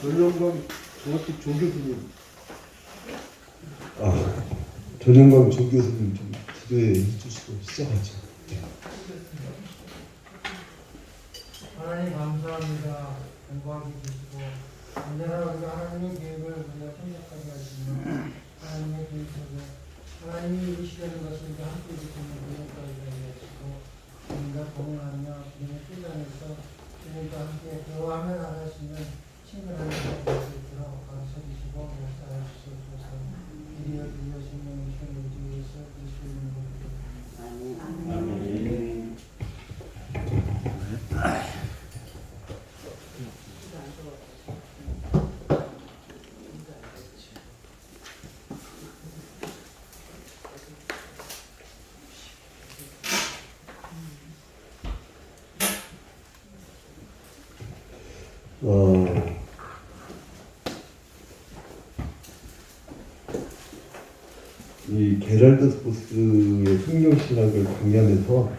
전영광 정확히 조 교수님. 전영광 조 교수님 좀 기도해 주시고 시작하죠. 하나님 감사합니다. 공부하게 주시고 언제나 우리가 하나님의 계획을 우리가 생각하게 하시며 하나님의 계획 속에 하나님이 이루시려는 것을 우리가 함께 지키는 그날까지 하시고 우리가 공헌하며 주님의 뜻안에서 주님과 함께 대화하며 나가시는 친근한 것을 있도록 가르쳐주시고 역사해 주시옵소서. 이리여 주여 생명의 주님 주에서 그리스도의 이름으로 아멘. 이 게랄드 스포스의 성경신학을 강의하면서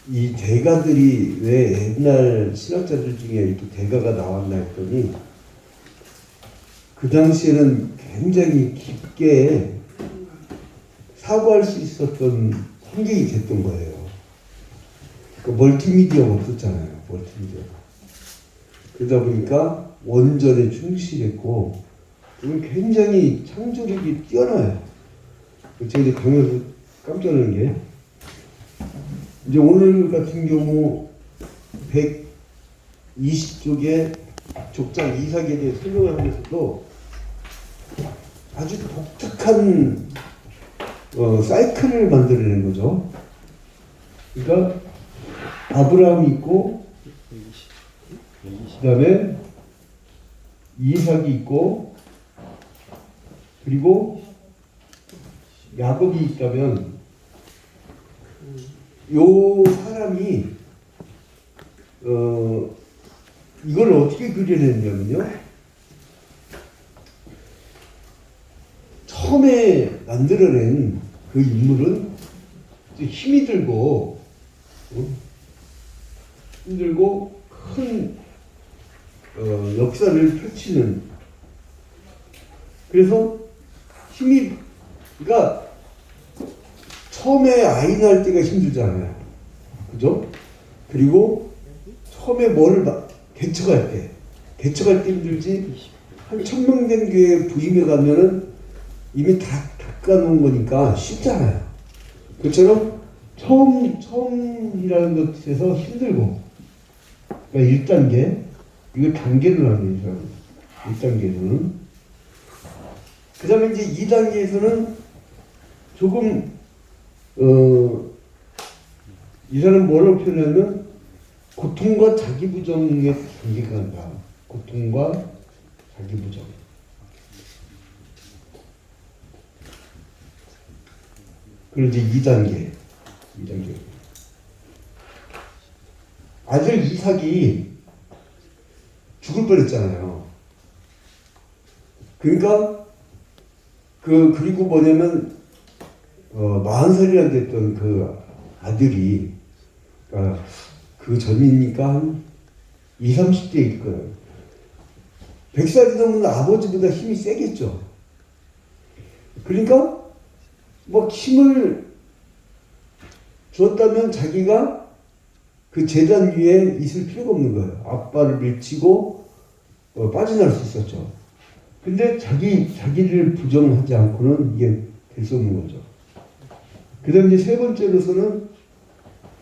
이 대가들이 왜 옛날 신학자들 중에 이렇게 대가가 나왔나 했더니 그 당시에는 굉장히 깊게 사고할 수 있었던 환경이 됐던 거예요. 그러니까 멀티미디어가 없었잖아요. 멀티미디어가. 그러다 보니까 원전에 충실했고 굉장히 창조력이 뛰어나요. 제가 강의에서 깜짝 놀란 게 이제 오늘 같은 경우 120쪽의 족장 이삭에 대해 설명을 하면서도 아주 독특한 사이클을 만들어내는 거죠. 그러니까 아브라함이 있고 그 다음에 이삭이 있고 그리고 야곱이 있다면 요 사람이 이걸 어떻게 그려냈냐면요. 처음에 만들어낸 그 인물은 힘이 들고 큰 역사를 펼치는, 그래서 그러니까 처음에 아이 낳을 때가 힘들잖아요. 그죠? 그리고 처음에 개척할 때 힘들지, 한 1000명 된 교회 부임에 가면은 이미 다 닦아놓은 거니까 쉽잖아요. 그처럼 처음이라는 것에서 힘들고, 그러니까 1단계, 이거 단계로 나누죠. 1단계는. 그 다음에 이제 2단계에서는 조금, 이 사람 뭐라고 표현하면, 고통과 자기 부정의 단계가 간다. 고통과 자기 부정. 그리고 이제 2단계. 아들 이삭이 죽을 뻔했잖아요. 그러니까 그리고 뭐냐면 40살이나 됐던 그 아들이, 그러니까 그 전이니까 한 20, 30대일 거예요. 100살이 넘으면 아버지보다 힘이 세겠죠. 그러니까 뭐 힘을 줬다면 자기가 그 제단 위에 있을 필요가 없는 거예요. 아빠를 밀치고 빠져나올 수 있었죠. 근데 자기를 부정하지 않고는 이게 될 수 없는 거죠. 그 다음 이제 세 번째로서는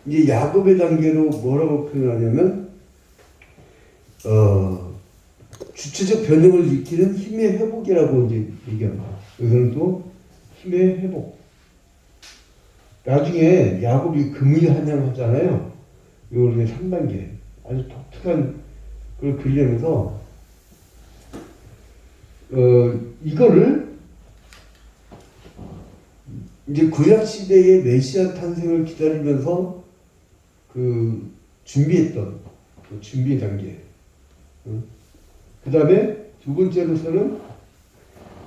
이제 야곱의 단계로 뭐라고 표현하냐면, 주체적 변형을 일으키는 힘의 회복이라고 이제 얘기합니다. 여기서는 또 힘의 회복. 나중에 야곱이 금의한양하잖아요. 요게 3단계. 아주 독특한 걸 그리면서, 이거를 이제 구약시대의 메시아 탄생을 기다리면서 준비했던 준비 단계. 그 다음에 두 번째로서는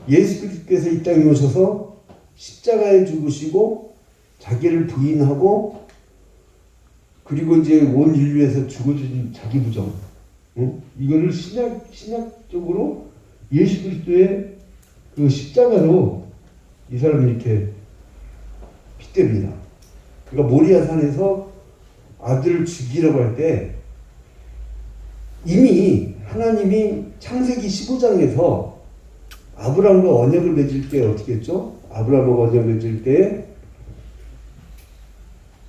예수 그리스도께서 이 땅에 오셔서 십자가에 죽으시고 자기를 부인하고 그리고 이제 온 인류에서 죽어준 자기 부정, 이거를 신약적으로 예수 그리스도의 그 십자가로 이 사람을 이렇게 빗댑니다. 그러니까 모리아 산에서 아들을 죽이라고 할 때 이미 하나님이 창세기 15장에서 아브라함과 언약을 맺을 때 어떻게 했죠? 아브라함과 언약을 맺을 때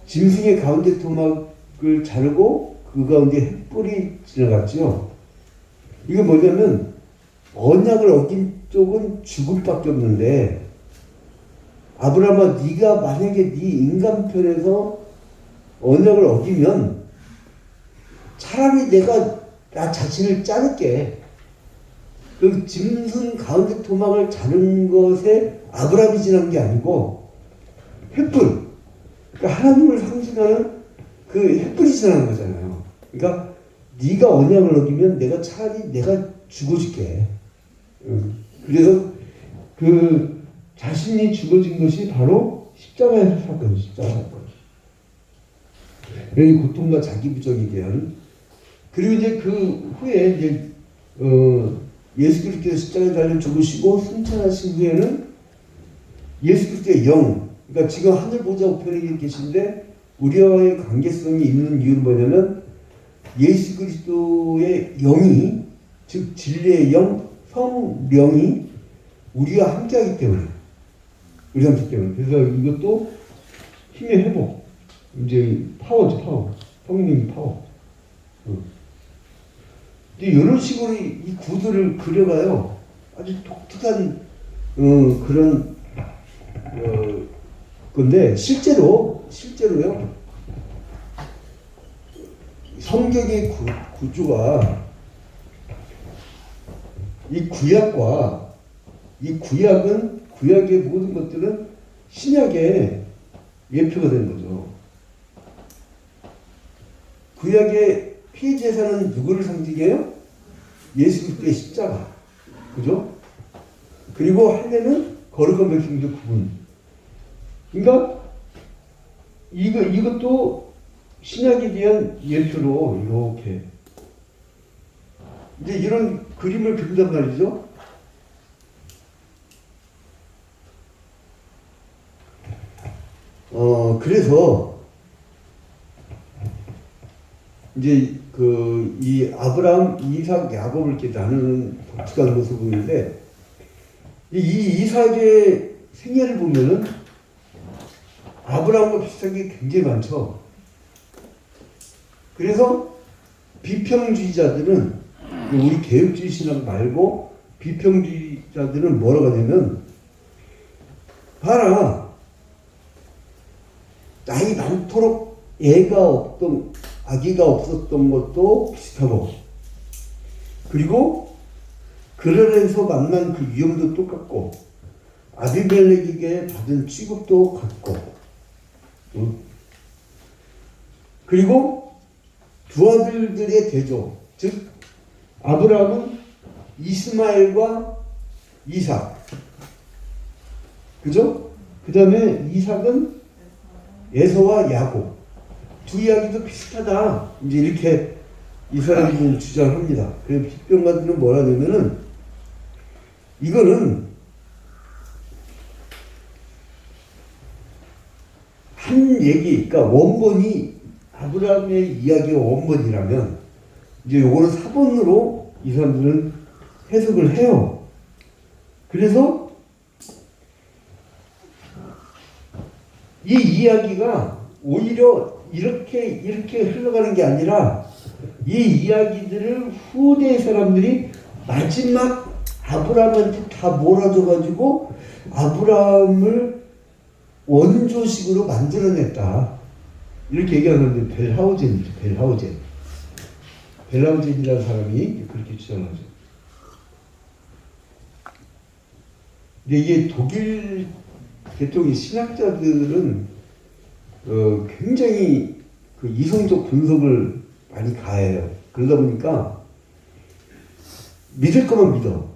짐승의 가운데 토막을 자르고 그 가운데 횃불이 지나갔죠. 이게 뭐냐면 언약을 어긴 쪽은 죽음밖에 없는데 아브라함아 네가 만약에 네 인간 편에서 언약을 어기면 차라리 내가 나 자신을 자를게. 그 짐승 가운데 토막을 자른 것에 아브라함이 지난 게 아니고 횃불. 그러니까 하나님을 상징하는 그 횃불이 지나는 거잖아요. 그러니까 네가 언약을 어기면 내가 차라리 내가 죽어줄게. 그래서 그 자신이 죽어진 것이 바로 십자가에서 사건, 십자가 사건. 이 고통과 자기 부정에 대한. 그리고 이제 그 후에 이제 예수 그리스도의 십자가에 달려 죽으시고 승천하신 후에는 예수 그리스도의 영, 그러니까 지금 하늘 보좌 우편에 계신데 우리와의 관계성이 있는 이유는 뭐냐면 예수 그리스도의 영이, 즉 진리의 영, 성령이 우리와 함께하기 때문에, 우리와 함께 때문에. 그래서 이것도 힘의 회복, 이제 파워죠, 파워, 성령의 파워. 이제 이런 식으로 이 구도를 그려가요. 아주 독특한 그런 건데 실제로요. 성경의 구조가 이 구약과 이 구약의 모든 것들은 신약의 예표가 된 거죠. 구약의 피제사는 누구를 상징해요? 예수 그리스도의 십자가, 그죠? 그리고 할례는 거룩한 백성들 구분. 그러니까 이것도 신약에 대한 예표로 이렇게 이제 이런 그림을 그린단 말이죠. 그래서 이제 이 아브라함, 이삭, 야곱을 이렇게 나누는 독특한 모습을 보는데 이 이삭의 생애를 보면은 아브라함과 비슷한 게 굉장히 많죠. 그래서 비평주의자들은 우리 개혁주의 신학 말고 비평주의자들은 뭐라고 하냐면 봐라, 나이 많도록 아기가 없었던 것도 비슷하고, 그리고 그러면서 만난 그 위험도 똑같고, 아비멜렉에게 받은 취급도 같고, 그리고 두 아들들의 대조, 즉 아브라함은 이스마엘과 이삭, 그죠? 그 다음에 이삭은 에서와 야곱. 두 이야기도 비슷하다. 이제 이렇게 이 사람들은 주장합니다. 그리고 빛병가들은 뭐라 하냐면은 이거는 한 얘기, 그러니까 원본이 아브라함의 이야기의 원본이라면 이제 요거는 사본으로 이 사람들은 해석을 해요. 그래서 이 이야기가 오히려 이렇게 흘러가는 게 아니라 이 이야기들을 후대 사람들이 마지막 아브라함한테 다 몰아줘가지고 아브라함을 원조식으로 만들어냈다. 이렇게 얘기하는데 벨하우젠이죠. 벨하우젠이라는 사람이 그렇게 주장하죠. 근데 이게 독일 계통의 신학자들은 굉장히 그 이성적 분석을 많이 가해요. 그러다 보니까 믿을 거만 믿어.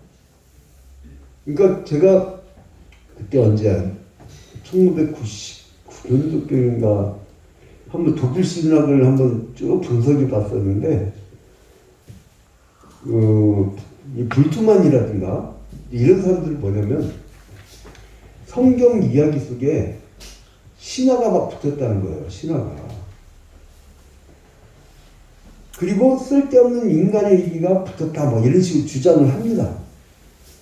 그러니까 제가 그때 언제 1999년도경인가 한번 독일 신학을 한번 쭉 분석해 봤었는데 이 불투만이라든가 이런 사람들은 뭐냐면 성경 이야기 속에 신화가 막 붙었다는 거예요. 신화가. 그리고 쓸데없는 인간의 얘기가 붙었다 뭐 이런 식으로 주장을 합니다.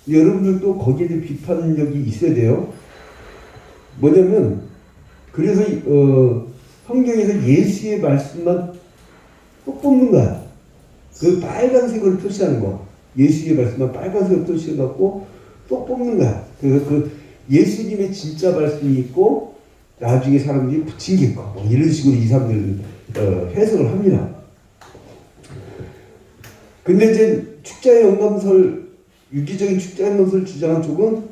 여러분들도 거기에 대해 비판력이 있어야 돼요. 뭐냐면 그래서 성경에서 예수의 말씀만 꼭 뽑는 거야. 그 빨간색으로 표시하는 거. 예수의 말씀만 빨간색으로 표시해갖고 또 뽑는 거야. 그래서 그 예수님의 진짜 말씀이 있고 나중에 사람들이 붙인 게 있고 뭐 이런 식으로 이 사람들은 해석을 합니다. 근데 이제 축자의 영감설, 유기적인 축자의 영감설 주장한 쪽은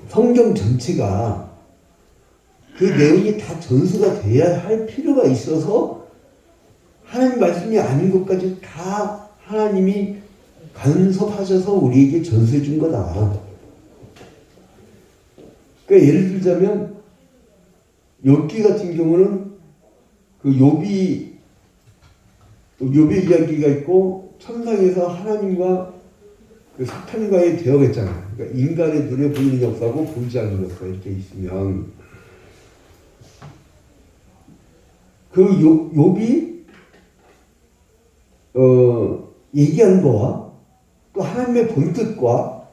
성경 전체가 그 내용이 다 전수가 돼야 할 필요가 있어서 하나님 말씀이 아닌 것까지 다 하나님이 간섭하셔서 우리에게 전수해 준 거다. 그러니까 예를 들자면 욥기 같은 경우는 그 욥의 이야기가 있고 천상에서 하나님과 그 사탄과의 대화가 있잖아요. 그러니까 인간의 눈에 보이는 역사고 보이지 않는 역사 이렇게 있으면 그 욥이 얘기하는 거와 또 하나님의 본뜻과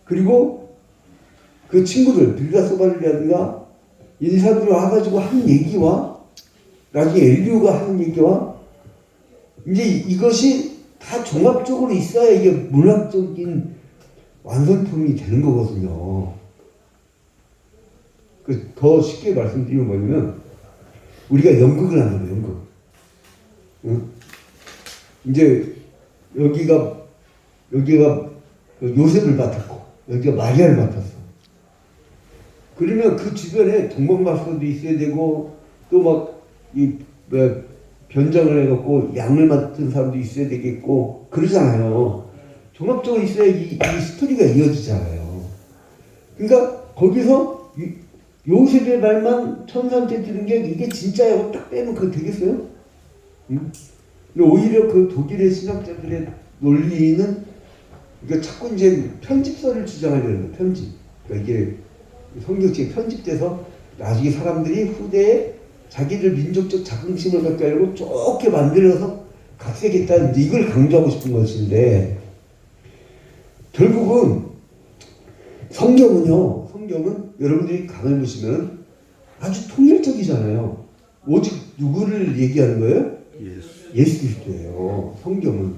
그리고 그 친구들 빌다소바르라든가 이 사람들이 와가지고 한 얘기와 나중에 엘리후가 하는 얘기와 이제 이것이 다 종합적으로 있어야 이게 문학적인 완성품이 되는 거거든요. 더 쉽게 말씀드리면 뭐냐면 우리가 연극을 하는 거예요. 연극. 응? 이제 여기가 요셉을 맡았고 여기가 마리아를 맡았어. 그러면 그 주변에 동방박사도 있어야 되고 또 막 변장을 해갖고 양을 맡은 사람도 있어야 되겠고 그러잖아요. 종합적으로 있어야 이 스토리가 이어지잖아요. 그러니까 거기서 요셉의 말만 천사한테 들은 게 이게 진짜라고 딱 빼면 그거 되겠어요? 응? 오히려 그 독일의 신학자들의 논리는 그러니까 자꾸 이제 편집서를 주장하려는 거예요. 편집. 그러니까 이게 성경책이 편집돼서 나중에 사람들이 후대에 자기들 민족적 자긍심을 갖게 하려고 좋게 만들어서 각색했다. 이걸 강조하고 싶은 것인데 결국은 성경은 여러분들이 가만히 보시면 아주 통일적이잖아요. 오직 누구를 얘기하는 거예요? 예수 그리스도예요. 성경은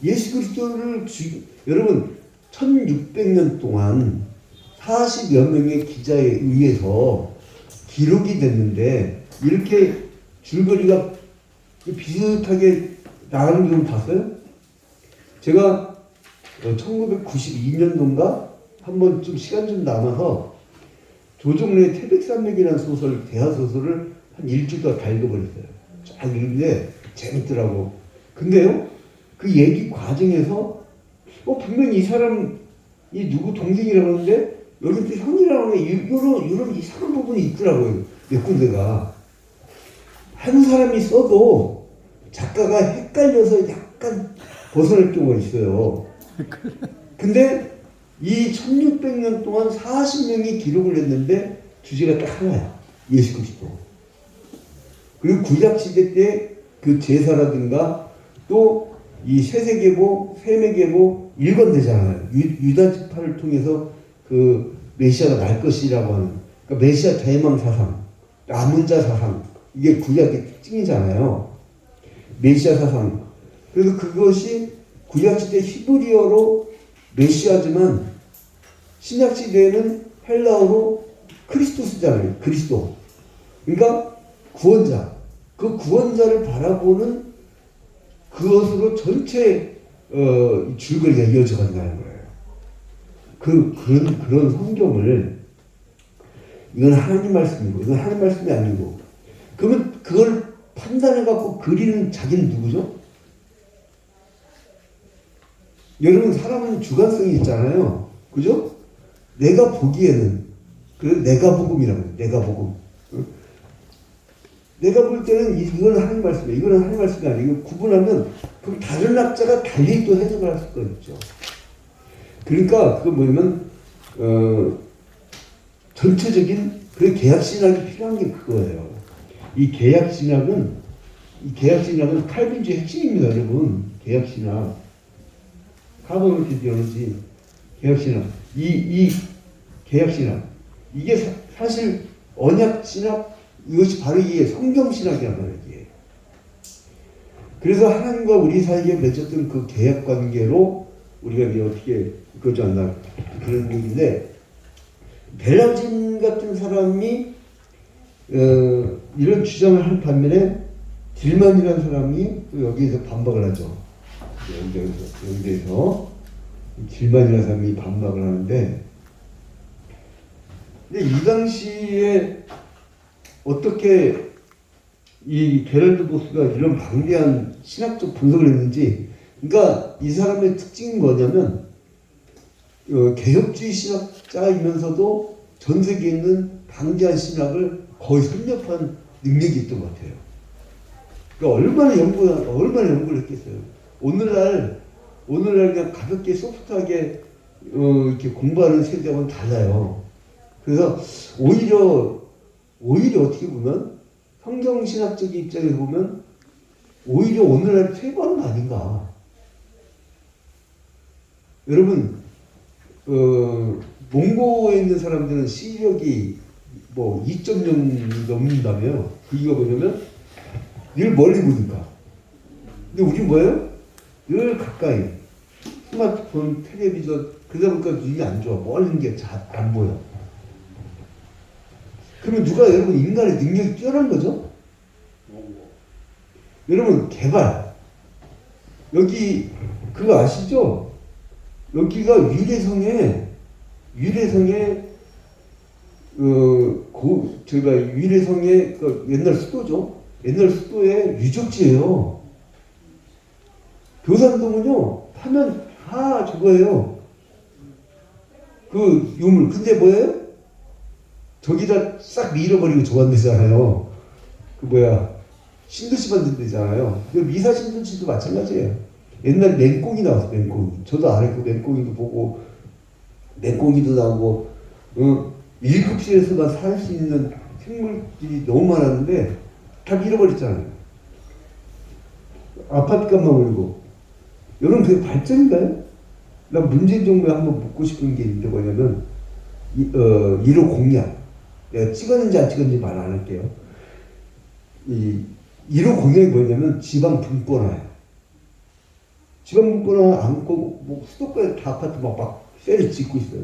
예수 그리스도를 여러분 1600년 동안 40여 명의 기자에 의해서 기록이 됐는데 이렇게 줄거리가 비슷하게 나가는 걸 봤어요? 제가 1992년도인가 한번 좀 시간 좀 남아서 조정래의 태백산맥이라는 소설, 대하소설을 한 일주일 동안 다 읽어버렸어요. 쫙 읽는데 재밌더라고. 근데요, 그 얘기 과정에서 분명히 이 사람이 누구 동생이라고 하는데 여기 또 형이라고 하면 이런 이상한 부분이 있더라고요. 몇 군데가. 한 사람이 써도 작가가 헷갈려서 약간 벗어날 경우가 있어요. 근데 이 1600년 동안 40명이 기록을 했는데 주제가 딱 하나야. 예수 그리스도. 그리고 구약시대 때 그 제사라든가 또 이 세세계보, 세매계보 일관되잖아요. 유다 지파를 통해서 그 메시아가 날 것이라고 하는 그러니까 메시아 대망 사상, 남은 자 사상 이게 구약의 특징이잖아요. 메시아 사상. 그래서 그것이 구약시대 히브리어로 메시아지만 신약시대에는 헬라어로 크리스토스잖아요. 그리스도. 그러니까 구원자. 그 구원자를 바라보는 그것으로 전체 줄거리가 이어져 간다는 거예요. 그런 성경을 이건 하나님 말씀이고 이건 하나님 말씀이 아니고 그러면 그걸 판단해갖고 그리는 자기는 누구죠? 여러분 사람은 주관성이 있잖아요. 그죠? 내가 보기에는 그래서 내가 복음이라고 해요. 내가 복음. 내가 볼 때는 이건 하나님 말씀이야. 이거는 하나님 말씀이 아니야. 이거 구분하면 그럼 다른 학자가 달리 또 해석을 할 수가 있죠. 그러니까 그거 뭐냐면 전체적인 그 계약 신학이 필요한 게 그거예요. 이 계약 신학은 칼빈주의 핵심입니다, 여러분. 계약 신학, 카버너티 디올로지, 계약 신학. 이 계약 신학 이게 사실 언약 신학 이것이 바로 이게 성경 신학이란 말이에요. 그래서 하나님과 우리 사이에 맺었던 그 계약 관계로 우리가 이제 어떻게 그러지 않나 그런 얘기인데, 벨라진 같은 사람이 이런 주장을 할 반면에 딜만이라는 사람이 또 여기에서 반박을 하죠. 여기에서 딜만이라는 사람이 반박을 하는데, 근데 이 당시에 어떻게 이 게럴드 보스가 이런 방대한 신학적 분석을 했는지, 그러니까 이 사람의 특징이 뭐냐면 개혁주의 신학자이면서도 전 세계에 있는 방대한 신학을 거의 섭렵한 능력이 있던 것 같아요. 그러니까 얼마나 연구를 했겠어요. 오늘날 그냥 가볍게 소프트하게 이렇게 공부하는 세대와는 달라요. 그래서 오히려 어떻게 보면 성경신학적인 입장에서 보면 오히려 오늘날 퇴보하는 거 아닌가. 여러분 몽고에 있는 사람들은 시력이 뭐 2.0 넘는다며. 이유가 뭐냐면 늘 멀리 보니까. 근데 우리 뭐예요? 늘 가까이. 스마트폰, 텔레비전, 그러다 보니까 눈이 안 좋아. 멀리 있는 게 잘 안 보여. 그러면 누가 여러분 인간의 능력이 뛰어난 거죠? 여러분 개발. 여기 그거 아시죠? 여기가 유래성에 저희가 유래성의 그 옛날 수도죠. 옛날 수도의 유적지예요. 교산동은요 하면 다 저거예요. 그 유물. 근데 뭐예요? 저기다 싹 밀어버리고 조각내잖아요. 그 신도시 만든 데잖아요. 미사 신도시도 마찬가지예요. 옛날 맹꽁이 나왔어. 맹꽁이. 저도 알아요. 그 맹꽁이도 보고, 맹꽁이도 나오고, 일급실에서만 살 수 있는 생물들이 너무 많았는데 다 밀어버렸잖아요. 아파트값만 올리고. 여러분 그게 발전인가요? 나 문재인 정부에 한번 묻고 싶은 게 있는데 뭐냐면 1호 공약. 내가 찍었는지 안 찍었는지 말 안 할게요. 이 1호 공약이 뭐냐면 지방 분권화예요. 지방 분권화 않고 뭐 수도권에 다 아파트 막 세를 짓고 있어요.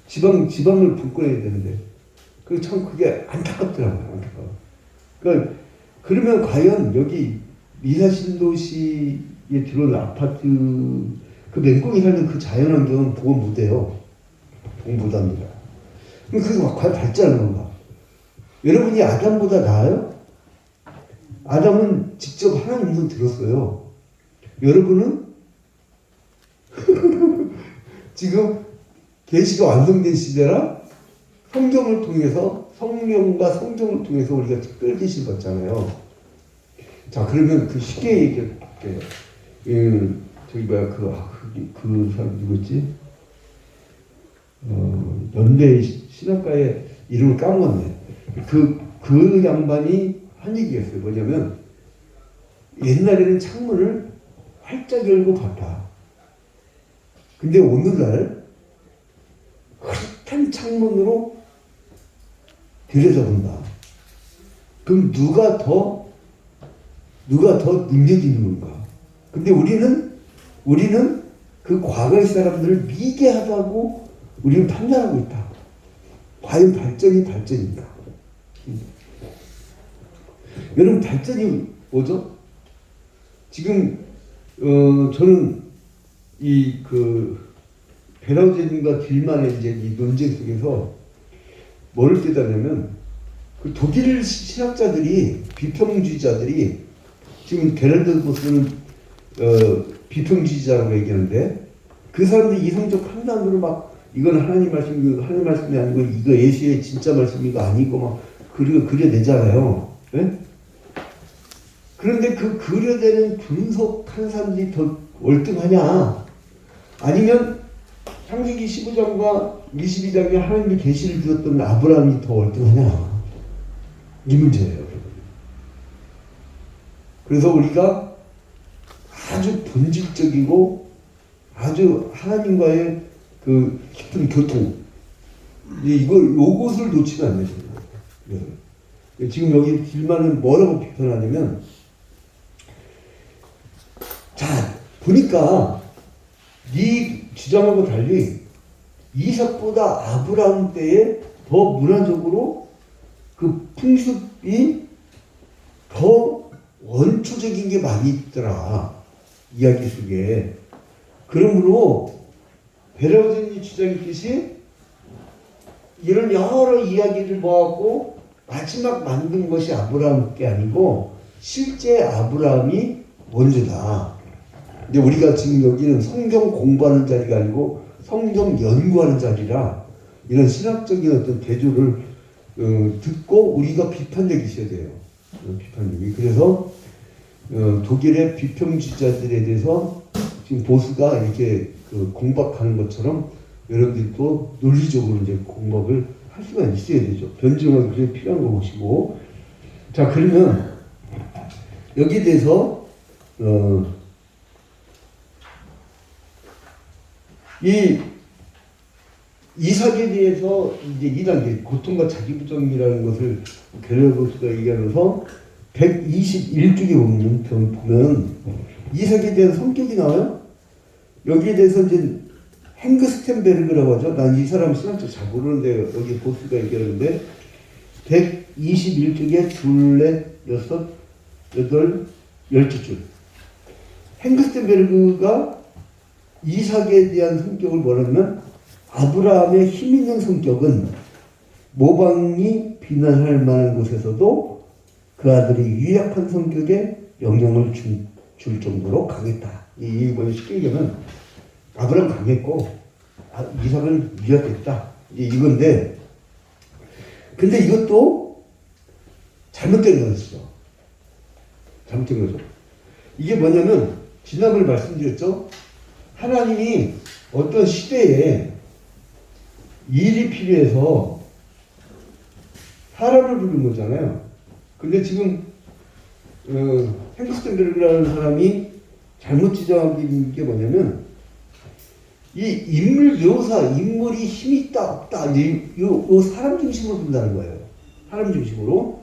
지방을 분권해야 되는데 참 그게 안타깝더라고요. 안타까워. 그러니까 그러면 과연 여기 미사신도시에 들어오는 아파트 그 맹꽁이 살는 그 자연환경은 보호 못해요. 보호 못합니다. 그럼 그게 과연 발전하는 건가? 여러분이 아담보다 나아요? 아담은 직접 하나님 손 들었어요. 여러분은 지금 계시가 완성된 시대라 성경을 통해서 성령과 성경을 통해서 우리가 특별 계시를 받잖아요. 자 그러면 그 쉽게 얘기할게요. 저기 그 사람 누구였지? 연대 신학가의 이름을 까먹었네. 그 양반이 한 얘기가 있어요. 뭐냐면 옛날에는 창문을 활짝 열고 봤다. 근데 오늘날 흐릿한 창문으로 들여다본다. 그럼 누가 더 능력이 있는 건가? 근데 우리는 그 과거의 사람들을 미개하다고 우리는 판단하고 있다. 과연 발전인가? 여러분 발전이 뭐죠? 지금 저는 이 베라우젠과 딜만의 이제 이 논쟁 속에서 뭐를 깨달으냐면 그 독일 신학자들이 비평주의자들이 지금 게럴드 보스는 비평주의자라고 얘기하는데 그 사람들이 이성적 판단으로 막 이건 하나님 말씀이고 하나님 말씀이 아니고 이거 예수의 진짜 말씀이고 아니고 막 그려내잖아요. 네? 그런데 그 그려대는 분석한 사람들이 더 월등하냐? 아니면 창세기 15장과 22장에 하나님이 계시를 주었던 아브라함이 더 월등하냐? 이 문제예요. 그래서 우리가 아주 본질적이고 아주 하나님과의 그 깊은 교통, 요것을 놓치면 안 됩니다. 지금 여기 길만은 뭐라고 비판하냐면, 자, 보니까 네 주장하고 달리 이삭보다 아브라함 때에 더 문화적으로 그 풍습이 더 원초적인 게 많이 있더라. 이야기 속에. 그러므로 베라우전이 주장했듯이 이런 여러 이야기를 모아갖고 마지막 만든 것이 아브라함 게 아니고 실제 아브라함이 먼저다. 근데 우리가 지금 여기는 성경 공부하는 자리가 아니고 성경 연구하는 자리라 이런 신학적인 어떤 대조를 듣고 우리가 비판력이 있어야 돼요. 비판력이. 그래서 독일의 비평주의자들에 대해서 지금 보수가 이렇게 공박하는 것처럼 여러분들도 논리적으로 이제 공박을 할 수가 있어야 되죠. 변증하기 그게 필요한 것이고. 자, 그러면 여기에 대해서 이 이삭에 대해서 이제 2단계 고통과 자기부정이라는 것을 게르로스가 얘기하면서 121쪽에 보면 이삭에 대한 성격이 나와요. 여기에 대해서 이제 행그스텐베르그라고 하죠. 난 이 사람 신학적 잘 모르는데 여기 보스가 얘기하는데 121쪽에 둘, 넷, 여섯, 여덟, 12줄. 행그스텐베르그가 이삭에 대한 성격을 뭐라면 아브라함의 힘 있는 성격은 모방이 비난할 만한 곳에서도 그 아들이 유약한 성격에 영향을 줄 정도로 강했다. 이 뭐 쉽게 얘기하면 아브라함 강했고 이삭은 유약했다. 이건데 근데 이것도 잘못된 것이죠. 잘못된 거죠. 이게 뭐냐면 지난번에 말씀드렸죠. 하나님이 어떤 시대에 일이 필요해서 사람을 부른 거잖아요. 근데 지금 헨스텐베르그라는 사람이 잘못 지적한 게 뭐냐면 이 인물 묘사, 인물이 힘이 있다 없다 요 사람 중심으로 본다는 거예요. 사람 중심으로.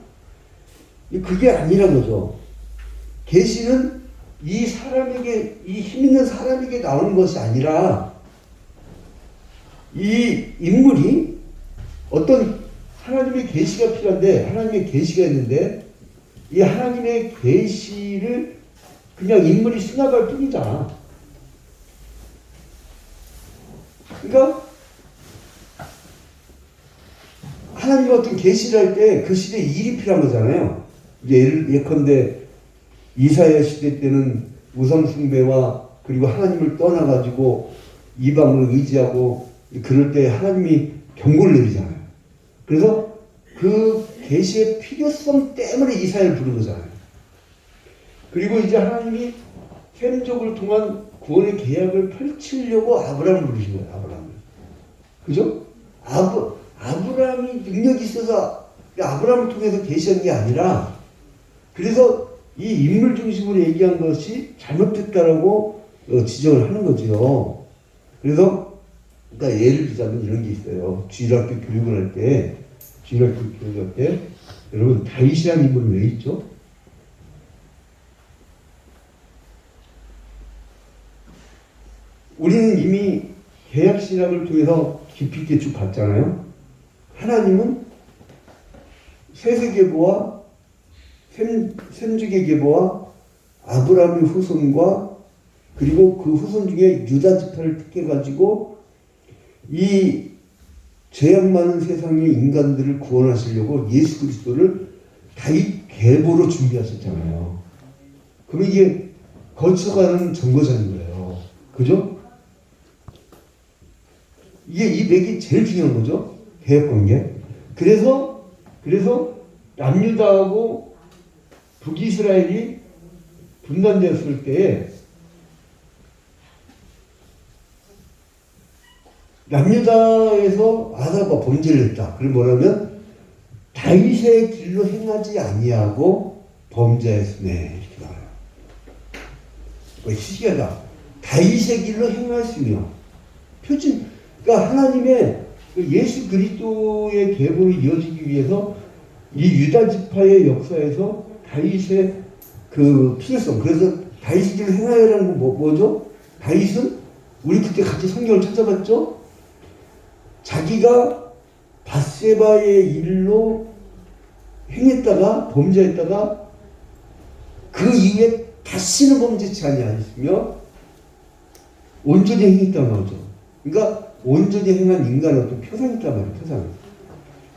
그게 아니란 거죠. 계시는 이 사람에게, 이 힘 있는 사람에게 나오는 것이 아니라 이 인물이 어떤 하나님의 계시가 필요한데 하나님의 계시가 있는데 이 하나님의 계시를 그냥 인물이 수납할 뿐이잖아. 그러니까 하나님이 어떤 계시를 할 때 그 시대에 일이 필요한 거잖아요. 이제 예컨대 이사야 시대 때는 우상 숭배와 그리고 하나님을 떠나가지고 이방을 의지하고 그럴 때 하나님이 경고를 내리잖아요. 그래서 그 계시의 필요성 때문에 이사야를 부른 거잖아요. 그리고 이제 하나님이 셈족을 통한 구원의 계약을 펼치려고 아브라함을 부르신 거예요. 아브라함을. 그죠? 아브라함이 능력이 있어서 아브라함을 통해서 계시한 게 아니라 그래서 이 인물 중심으로 얘기한 것이 잘못됐다라고 지적을 하는 거죠. 그래서 그러니까 예를 들자면 이런 게 있어요. 주일학교 교육을 할 때 여러분 다윗이라는 인물은 왜 있죠? 우리는 이미 계약 신학을 통해서 깊이 있게 쭉 봤잖아요. 하나님은 세세계보와 셈족의 계보와 아브라함의 후손과 그리고 그 후손 중에 유다 지파를 택해가지고 이 죄악 많은 세상의 인간들을 구원하시려고 예수 그리스도를 다윗 계보로 준비하셨잖아요. 그럼 이게 거쳐가는 정거장인 거예요. 그죠? 이게 이 맥이 제일 중요한 거죠. 개혁 관계. 그래서 남유다하고 북이스라엘이 분단되었을 때에 남유다에서 아사가 범죄를 했다. 그럼 뭐냐면 다윗의 길로 행하지 아니하고 범죄했으네 이렇게 나와요. 희귀하다. 다윗의 길로 행하였으며 표준. 그러니까 하나님의 예수 그리스도의 계보를 이어지기 위해서 이 유다 지파의 역사에서 다윗의 그 필요성. 그래서 다윗의 길을 행하여라는 건 뭐죠? 다윗은 우리 그때 같이 성경을 찾아봤죠? 자기가 밧세바의 일로 행했다가 범죄했다가 그 이후에 다시는 범죄치 아니하였으며 온전히 행했다는 거죠. 그러니까 온전히 행한 인간의 어떤 표상이 있단 말이에요. 표상.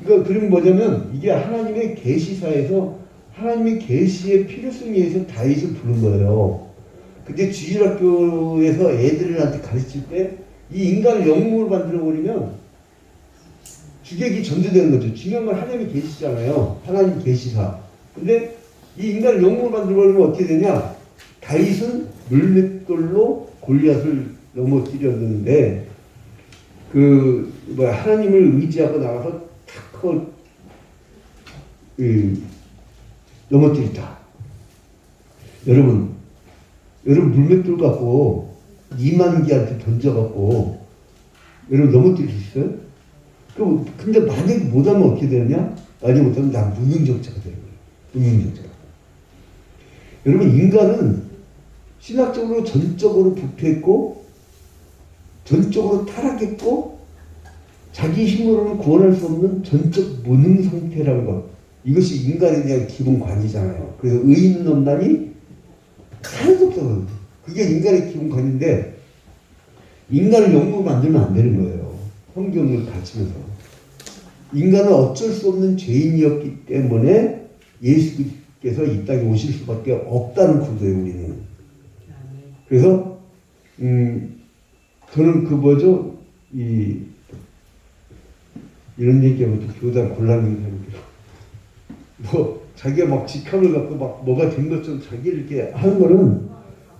그러니까 그럼 뭐냐면 이게 하나님의 계시사에서 하나님의 계시의 필요성에 의해서 다윗을 부른 거예요. 근데 주일학교에서 애들한테 가르칠 때 이 인간을 영웅으로 만들어 버리면 주객이 전제되는 거죠. 중요한 건 하나님의 계시잖아요. 하나님 계시사. 근데 이 인간을 영웅으로 만들어 버리면 어떻게 되냐? 다윗은 물맷돌로 골리앗을 넘어뜨렸는데 하나님을 의지하고 나가서 탁 넘어뜨렸다. 여러분 물맷돌 갖고 2만 개한테 던져갖고 여러분 넘어뜨릴 수 있어요? 근데 만약에 못하면 어떻게 되느냐? 만약에 못하면 난 무능력자가 되는 거예요. 무능력자가. 여러분 인간은 신학적으로 전적으로 부패했고 전적으로 타락했고 자기 힘으로는 구원할 수 없는 전적 무능 상태라는 것. 이것이 인간에 대한 기본관이잖아요. 그래서 의 있는 논란이 하나도 없어요. 그게 인간의 기본관인데 인간을 영웅으로 만들면 안 되는 거예요. 성경을 가르치면서. 인간은 어쩔 수 없는 죄인이었기 때문에 예수께서 이 땅에 오실 수밖에 없다는 구조예요. 우리는. 그래서 저는 이런 얘기하면 또 교단 곤란한 자기가 막 직함을 갖고 막 뭐가 된 것처럼 자기를 이렇게 하는 거는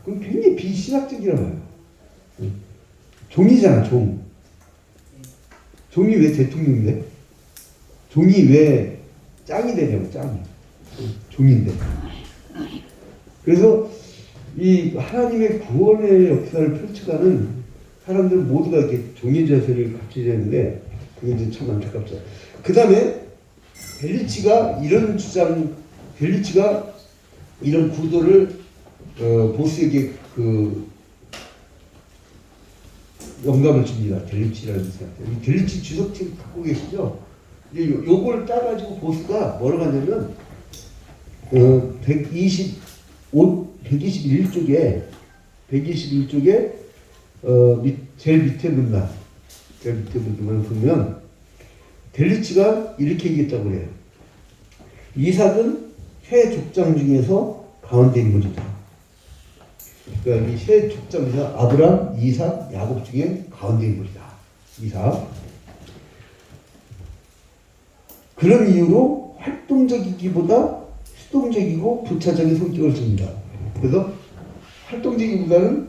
그건 굉장히 비신학적이라고 해요. 종이잖아, 종. 종이 왜 대통령인데? 종이 왜 짱이 되냐고, 짱이. 종인데. 그래서 이 하나님의 구원의 역사를 펼쳐가는 사람들 모두가 이렇게 종이 자세를 갖춰야 되는데 그게 이제 참 안타깝죠. 그 다음에 벨리치가 이런 구도를 보스에게 영감을 줍니다. 벨리치라는 사람. 벨리치 주석책 갖고 계시죠? 이제 요걸 따가지고 보스가 뭐라고 하냐면 121쪽에 제일 밑에 문단을 보면 벨리치가 이렇게 얘기했다고 그래요. 이삭은 세 족장 중에서 가운데 인물이다. 그러니까 이 세 족장 중에서 아브람, 이삭, 야곱 중에 가운데 인물이다. 이삭. 그런 이유로 활동적이기보다 수동적이고 부차적인 성격을 줍니다. 그래서 활동적이기보다는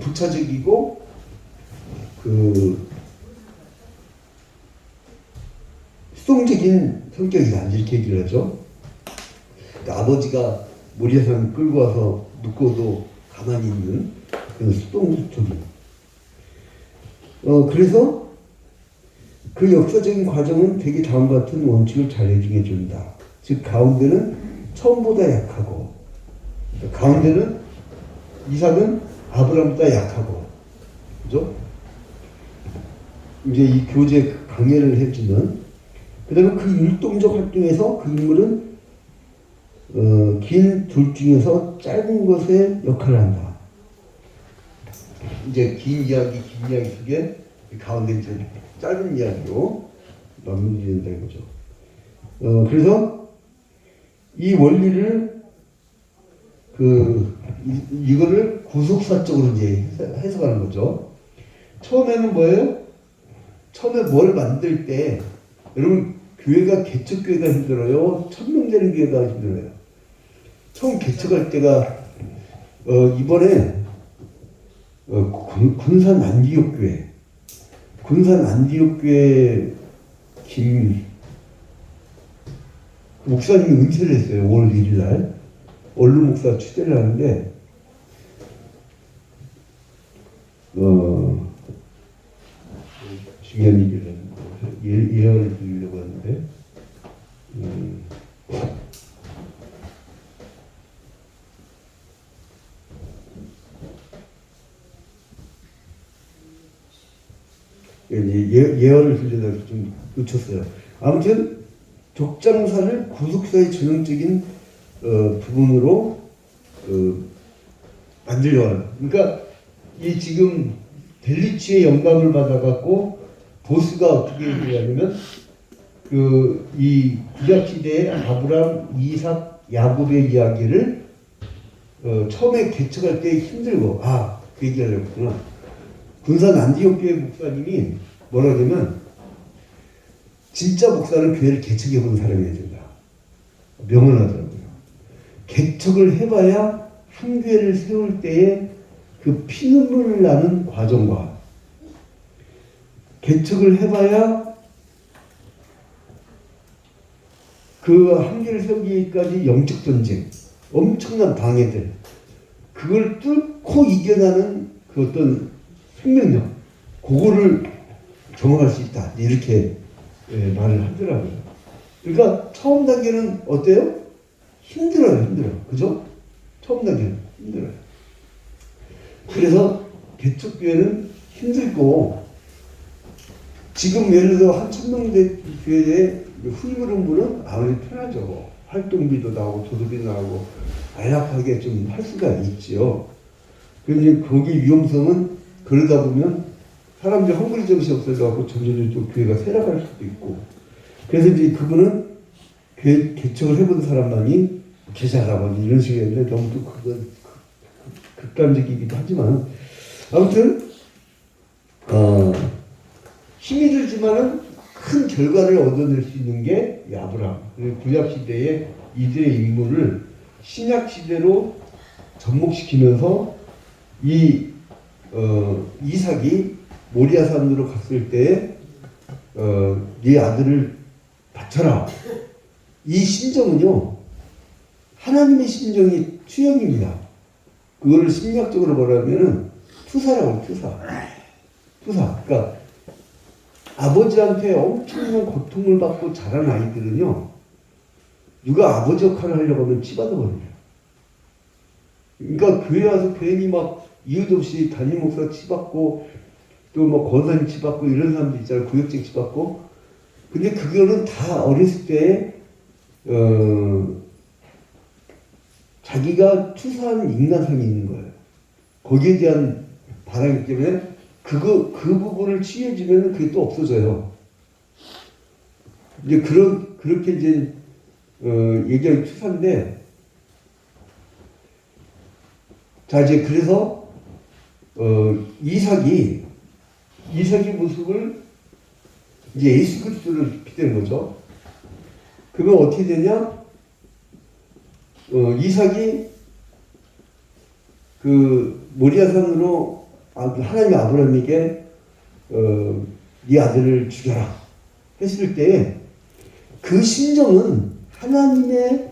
부차적이고 수동적인 성격이다. 이렇게 얘기를 하죠. 그러니까 아버지가 모리아산 끌고 와서 묶어도 가만히 있는 그런 수동적인. 그래서 그 역사적인 과정은 되게 다음과 같은 원칙을 잘 얘기해 준다. 즉 가운데는 처음보다 약하고, 가운데는 이삭은 아브람보다 약하고, 그죠? 이제 이 교재 강해를 해주는. 그다음에 그 율동적 활동에서 그 인물은 긴 둘 중에서 짧은 것에 역할을 한다. 이제 긴 이야기 속에 가운데 이제 짧은 이야기로 마무리된다 이거죠. 그래서 이 원리를 이거를 구속사적으로 이제 해석하는 거죠. 처음에는 뭐예요? 처음에 뭘 만들 때 여러분 교회가 개척교회가 힘들어요? 천명 되는 교회가 힘들어요? 처음 개척할 때가 이번에 군산 안디옥교회 김 목사님이 은퇴를 했어요. 5월 1일 날 원로 목사 추대를 하는데 중요한 일이라는 예언을 드리려고 하는데 예언을 드리려다 좀 놓쳤어요. 아무튼 족장사를 구속사의 전형적인 부분으로 만들려고. 그러니까 이 지금 델리치의 영감을 받아갖고 보스가 어떻게 얘기하냐면 이 구약 시대의 아브람, 이삭, 야곱의 이야기를 처음에 개척할 때 힘들고 그 얘기하려고 했구나. 군산 안디옥교회 목사님이 뭐라 그러면 진짜 목사는 교회를 개척해 본 사람이어야 된다. 명언하더라고요. 개척을 해봐야 한 교회를 세울 때에 그 피눈물 나는 과정과 개척을 해봐야 그 한 교회를 세우기까지 영적 전쟁, 엄청난 방해들, 그걸 뚫고 이겨나는 그 어떤 생명력, 그거를 경험할 수 있다. 이렇게 말을 하더라고요. 그러니까 처음 단계는 어때요? 힘들어요. 그죠? 처음 단계는 힘들어요. 그래서 개척교회는 힘들고, 지금 예를 들어 한 1000명 교회에 후임으로는 아무래도 편하죠. 활동비도 나오고 도둑이 나오고 안락하게 좀 할 수가 있죠. 그런데 거기 위험성은 그러다 보면 사람들이 헝그리 정신이 없어져갖고 점점 좀 교회가 쇠락할 수도 있고. 그래서 이제 그분은 교회 개척을 해본 사람만이 계좌라고 이런 식으로 했는데 너무 또 그건 극단적이기도 하지만 아무튼 힘이 들지만은 큰 결과를 얻어낼 수 있는 게 아브라함. 구약 시대의 이들의 인물을 신약 시대로 접목시키면서 이삭이 모리아산으로 갔을 때 네 아들을 바쳐라. 이 심정은요 하나님의 심정이 투영입니다. 그거를 심리학적으로 말하면은 투사라고 투사. 그러니까 아버지한테 엄청난 고통을 받고 자란 아이들은요 누가 아버지 역할을 하려고 하면 치받아버려요. 그러니까 교회 와서 괜히 막 이유도 없이 담임 목사 치받고 또 뭐 권사님 치받고 이런 사람들 있잖아요. 구역장 치받고. 근데 그거는 다 어렸을 때 자기가 투사하는 인간성이 있는 거예요. 거기에 대한 바람이기 때문에 그 부분을 취해주면 그게 또 없어져요. 이제 그렇게 이제 얘기하기 투사인데, 자 이제 그래서 이삭이 모습을 이제 예수 그리스도를 빗대는 거죠. 그러면 어떻게 되냐? 이삭이 그 모리아산으로 하나님이 아브라함에게 네 아들을 죽여라 했을 때 그 심정은 하나님의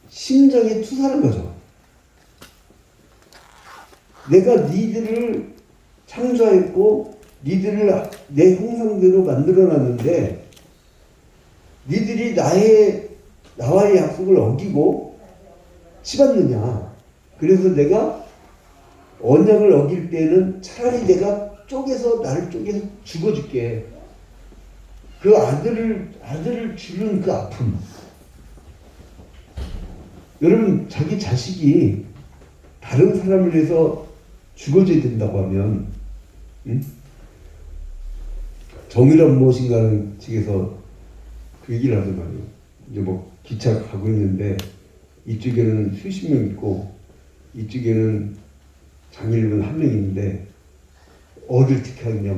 심정에 투사한 거죠. 내가 니들을 창조했고 니들을 내 형상대로 만들어놨는데 니들이 나와의 약속을 어기고 치받느냐. 그래서 내가 언약을 어길 때는 차라리 내가 나를 쪼개서 죽어줄게. 그 아들을 주는 그 아픔. 여러분, 자기 자식이 다른 사람을 위해서 죽어줘야 된다고 하면, 정의란 무엇인가는 측에서 그 얘기를 하던 말이에요. 이제 뭐 기차 가고 있는데 이쪽에는 수십 명 있고 이쪽에는 장애인은 한 명 있는데 어딜 택하느냐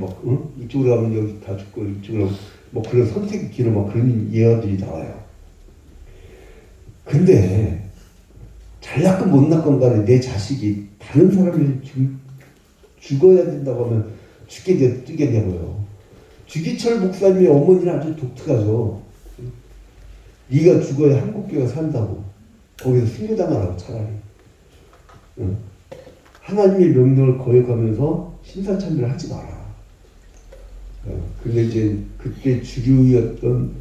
이쪽으로 가면 여기 다 죽고 이쪽으로 뭐 그런 선택의 길로 막 그런 예언들이 나와요. 근데 잘났건 못났건 간에 내 자식이 다른 사람을 죽어야 된다고 하면 죽게 뜨겠냐고요. 주기철 목사님의 어머니는 아주 독특하죠. 네가 죽어야 한국교회가 산다고. 거기서 순교당하라고 차라리. 하나님의 명령을 거역하면서 신사참배를 하지 마라. 근데 이제 그때 주류였던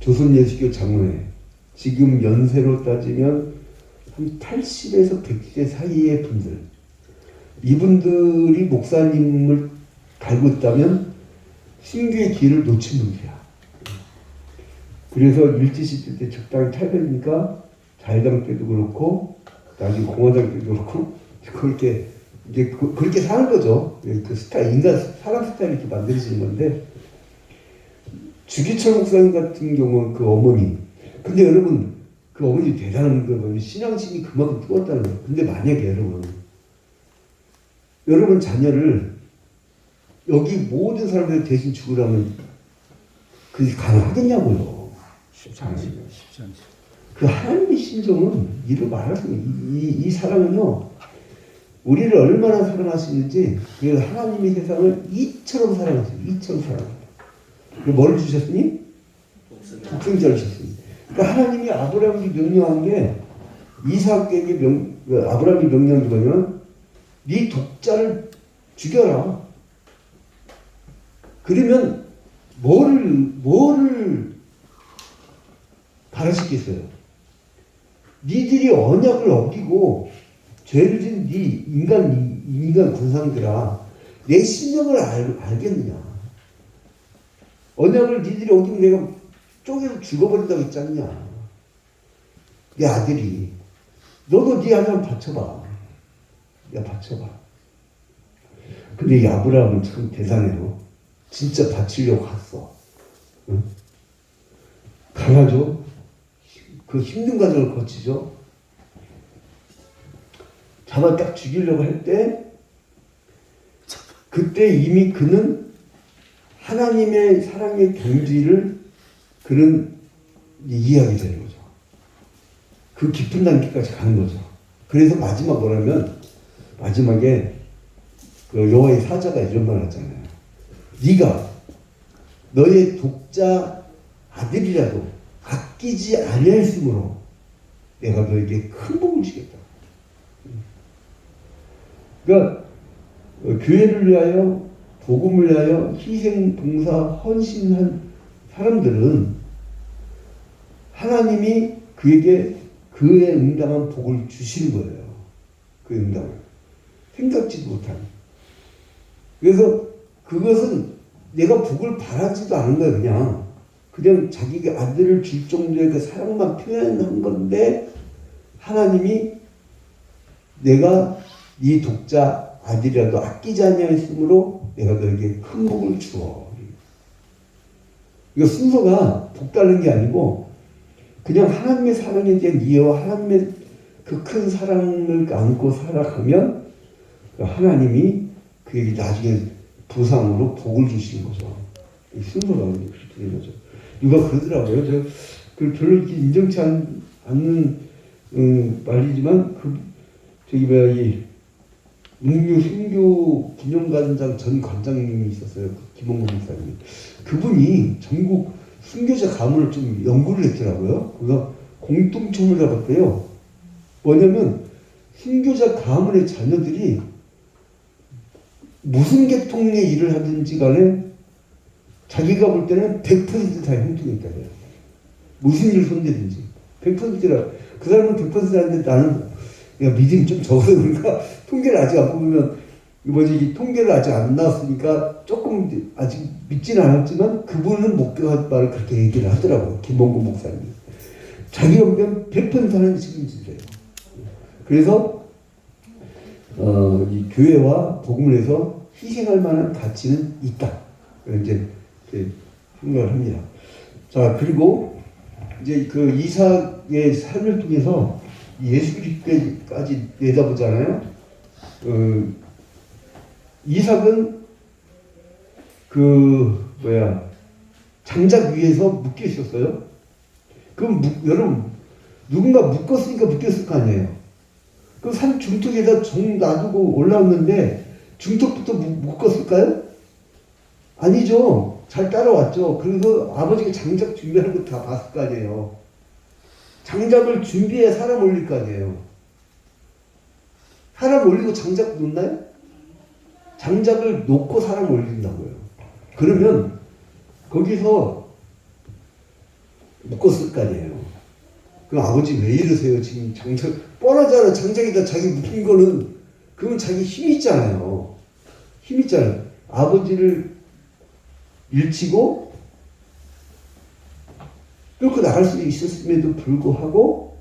조선예수교 장로회, 지금 연세로 따지면 한 80에서 100세 사이의 분들, 이분들이 목사님을 갈고 있다면 신교의 기회를 놓친 분들이야. 그래서 일제시대 때 적당히 탈변이니까 자유당 때도 그렇고 나중에 공화당 때도 그렇고 그렇게 이제 그렇게 사는 거죠. 그 스타일, 인간 사람 스타일이 이렇게 만들어지는 건데, 주기철 목사님 같은 경우는 그 어머니, 근데 여러분 그 어머니 대단한 거 신앙심이 그만큼 뜨겁다는 거예요. 근데 만약에 여러분 자녀를 여기 모든 사람들 대신 죽으라면 그게 가능하겠냐고요. 쉽지 않지. 그 하나님의 심정은 이루 말할 수 이 사랑은요, 우리를 얼마나 사랑하시는지, 그 하나님이 세상을 이처럼 사랑하세요. 이처럼 사랑하세요. 그리고 뭘 주셨으니? 독생자를 주셨으니. 그러니까 하나님이 아브라함에게 명령한 게, 이삭에게 아브라함이 명령한 게 뭐냐면 네 독자를 죽여라. 그러면 뭐를 바라시겠어요? 니들이 언약을 어기고 죄를 진 네 인간 군상들아, 내 심령을 알겠느냐? 언약을 니들이 어기면 내가 쪼개서 죽어버린다고 했지 않냐? 내 아들이. 너도 네 아들 한번 바쳐봐. 야, 바쳐봐. 근데 이 아브라함은 참 대단해요. 진짜 바치려고 갔어. 응? 강하죠? 그 힘든 과정을 거치죠? 잡아 딱 죽이려고 할 때, 그때 이미 그는 하나님의 사랑의 경지를 그는 이해하게 되는 거죠. 그 깊은 단계까지 가는 거죠. 그래서 마지막에 그 여호와의 사자가 이런 말 하잖아요. 네가 너의 독자 아들이라도 아끼지 아니하였으므로 내가 너에게 큰 복을 주겠다. 그러니까 교회를 위하여, 복음을 위하여 희생, 봉사, 헌신한 사람들은 하나님이 그에게 그에 응당한 복을 주시는 거예요. 그 응당을 생각지도 못한. 그래서 그것은 내가 복을 바라지도 않은 거예요. 그냥 자기가 아들을 줄 정도의 그 사랑만 표현한 건데, 하나님이 내가 네 독자 아들이라도 아끼지 아니하였으므로 내가 너에게 큰 복을 주어. 이거 순서가 복 달는 게 아니고 그냥 하나님의 사랑에 대한 이해와 하나님의 그 큰 사랑을 안고 살아가면 하나님이 그에게 나중에 보상으로 복을 주시는 거죠. 이 순서가 그렇게 되는 거죠. 누가 그러더라고요. 그 별로 이렇게 인정치 않는 말이지만 이 문규 순교 기념관장 전 관장님이 있었어요. 김원근 목사님. 그분이 전국 순교자 가문을 좀 연구를 했더라고요. 그래서 공통점을 잡았대요. 뭐냐면 순교자 가문의 자녀들이 무슨 계통의 일을 하든지 간에 자기가 볼 때는 100% 다 형통이 있다고요. 무슨 일을 손대든지 100%라. 그 사람은 100%라는데 나는 내가 믿음이 좀 적어서 그런가 통계를 아직 안 보면 통계를 아직 안 나왔으니까 조금 아직 믿지는 않았지만 그분은 목표한 바를 그렇게 얘기를 하더라고요. 김원근 목사님. 자기가 보면 100% 하는 책임지래요. 그래서 이 교회와 복음을 해서 희생할 만한 가치는 있다. 이제 생각을 합니다. 자, 그리고 이제 그 이삭의 삶을 통해서 예수 그리스도까지 내다보잖아요. 이삭은 장작 위에서 묶여 있었어요. 그럼 여러분 누군가 묶었으니까 묶였을 거 아니에요. 그 산 중턱에다 종 놔두고 올라왔는데 중턱부터 묶었을까요? 아니죠. 잘 따라왔죠. 그래서 아버지가 장작 준비하는 거 다 봤을 거 아니에요. 장작을 준비해 사람 올릴 거 아니에요. 사람 올리고 장작 놓나요? 장작을 놓고 사람 올린다고요. 그러면 거기서 묶었을 거 아니에요. 그럼 아버지 왜 이러세요? 지금 장작 뻔하잖아. 장작에다 자기 묶인 거는 그건 자기 힘 있잖아요. 힘 있잖아요. 아버지를 일치고 끌고 나갈 수 있었음에도 불구하고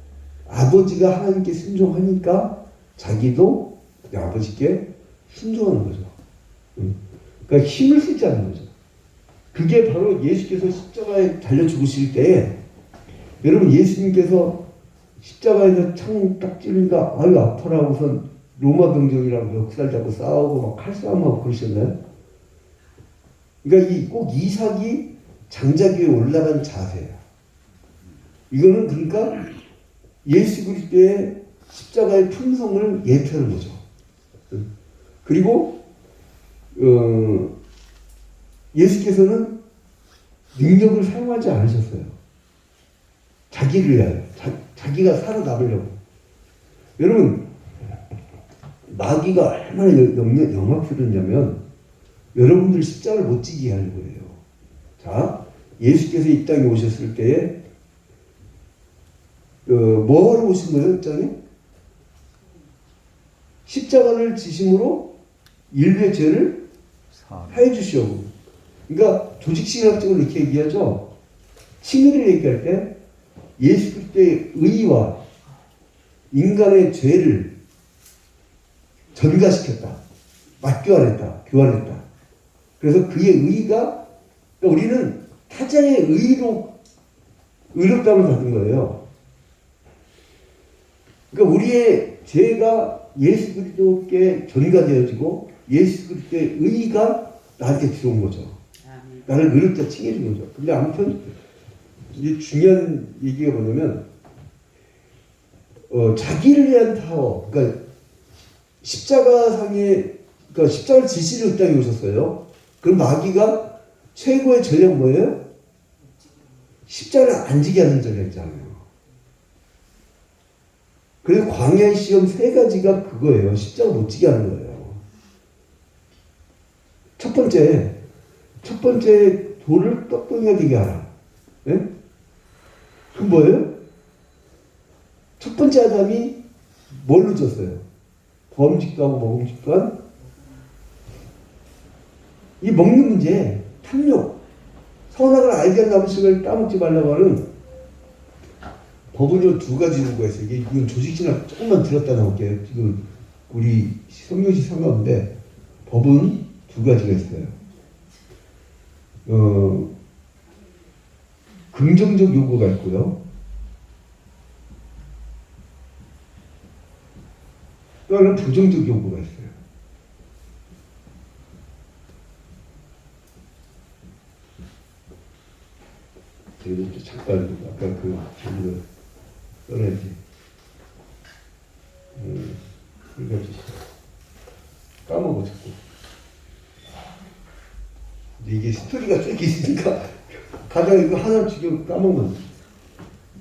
아버지가 하나님께 순종하니까 자기도 아버지께 순종하는 거죠. 그러니까 힘을 쓰지 않는 거죠. 그게 바로 예수께서 십자가에 달려 죽으실 때 여러분 예수님께서 십자가에서 창 딱 찌르니까 아유 아파라 하고선 로마 병정이랑 멱살 잡고 싸우고 막 칼싸움하고 그러셨나요? 그러니까 꼭 이삭이 장작 위에 올라간 자세야. 이거는 그러니까 예수 그리스도의 십자가의 품성을 예표하는 거죠. 그리고 예수께서는 능력을 사용하지 않으셨어요. 자기를 위하여, 자기가 살아남으려고. 여러분 마귀가 얼마나 영악스럽냐면 여러분들 십자가를 못 지게 하려고 해요. 자, 예수께서 이 땅에 오셨을 때에 뭐 하러 오신 거예요? 이 땅에? 십자가를 지심으로 인류의 죄를 사해 주시오. 그러니까 조직신학적으로 이렇게 얘기하죠. 칭의를 얘기할 때 예수 그리스도의 의와 인간의 죄를 전가시켰다. 맞교환했다. 교환했다. 그래서 그의 의가 그러니까 우리는 타자의 의롭다움을 받은 거예요. 그러니까 우리의 죄가 예수 그리스도께 전가되어지고 예수 그리스도의 의가 나한테 들어온 거죠. 나를 의롭다 칭해준 거죠. 근데 아무튼 이제 중요한 얘기가 뭐냐면 자기를 위한 타워, 그러니까 십자가상에 그러니까 십자가를 지시러 이 땅에 오셨어요. 그럼 마귀가 최고의 전략 뭐예요? 십자가를 안 지게 하는 전략이잖아요. 그래서 광야의 시험 3가지가 그거예요. 십자가 못 지게 하는 거예요. 첫 번째 돌을 떡덩이가 되게 하라. 예? 그 뭐예요? 첫 번째 아담이 뭘로 졌어요? 범직도 하고 먹음직도 한 이 먹는 문제, 탐욕, 선악을 알게 한 나무식을 따먹지 말라고 하는 법은요 2가지 요구가 있어요. 이건 조직신학 조금만 들었다 나올게요. 지금 우리 성경시 상가인데 법은 2가지가 있어요. 긍정적 요구가 있고요. 또 하나는 부정적 요구가 있어요. 그래도 잠깐 아까 그 질문을 떠나야지. 그러니까 까먹어 자꾸. 이게 스토리가 쭉 있으니까 가다가 이거 하나 죽여 까먹으면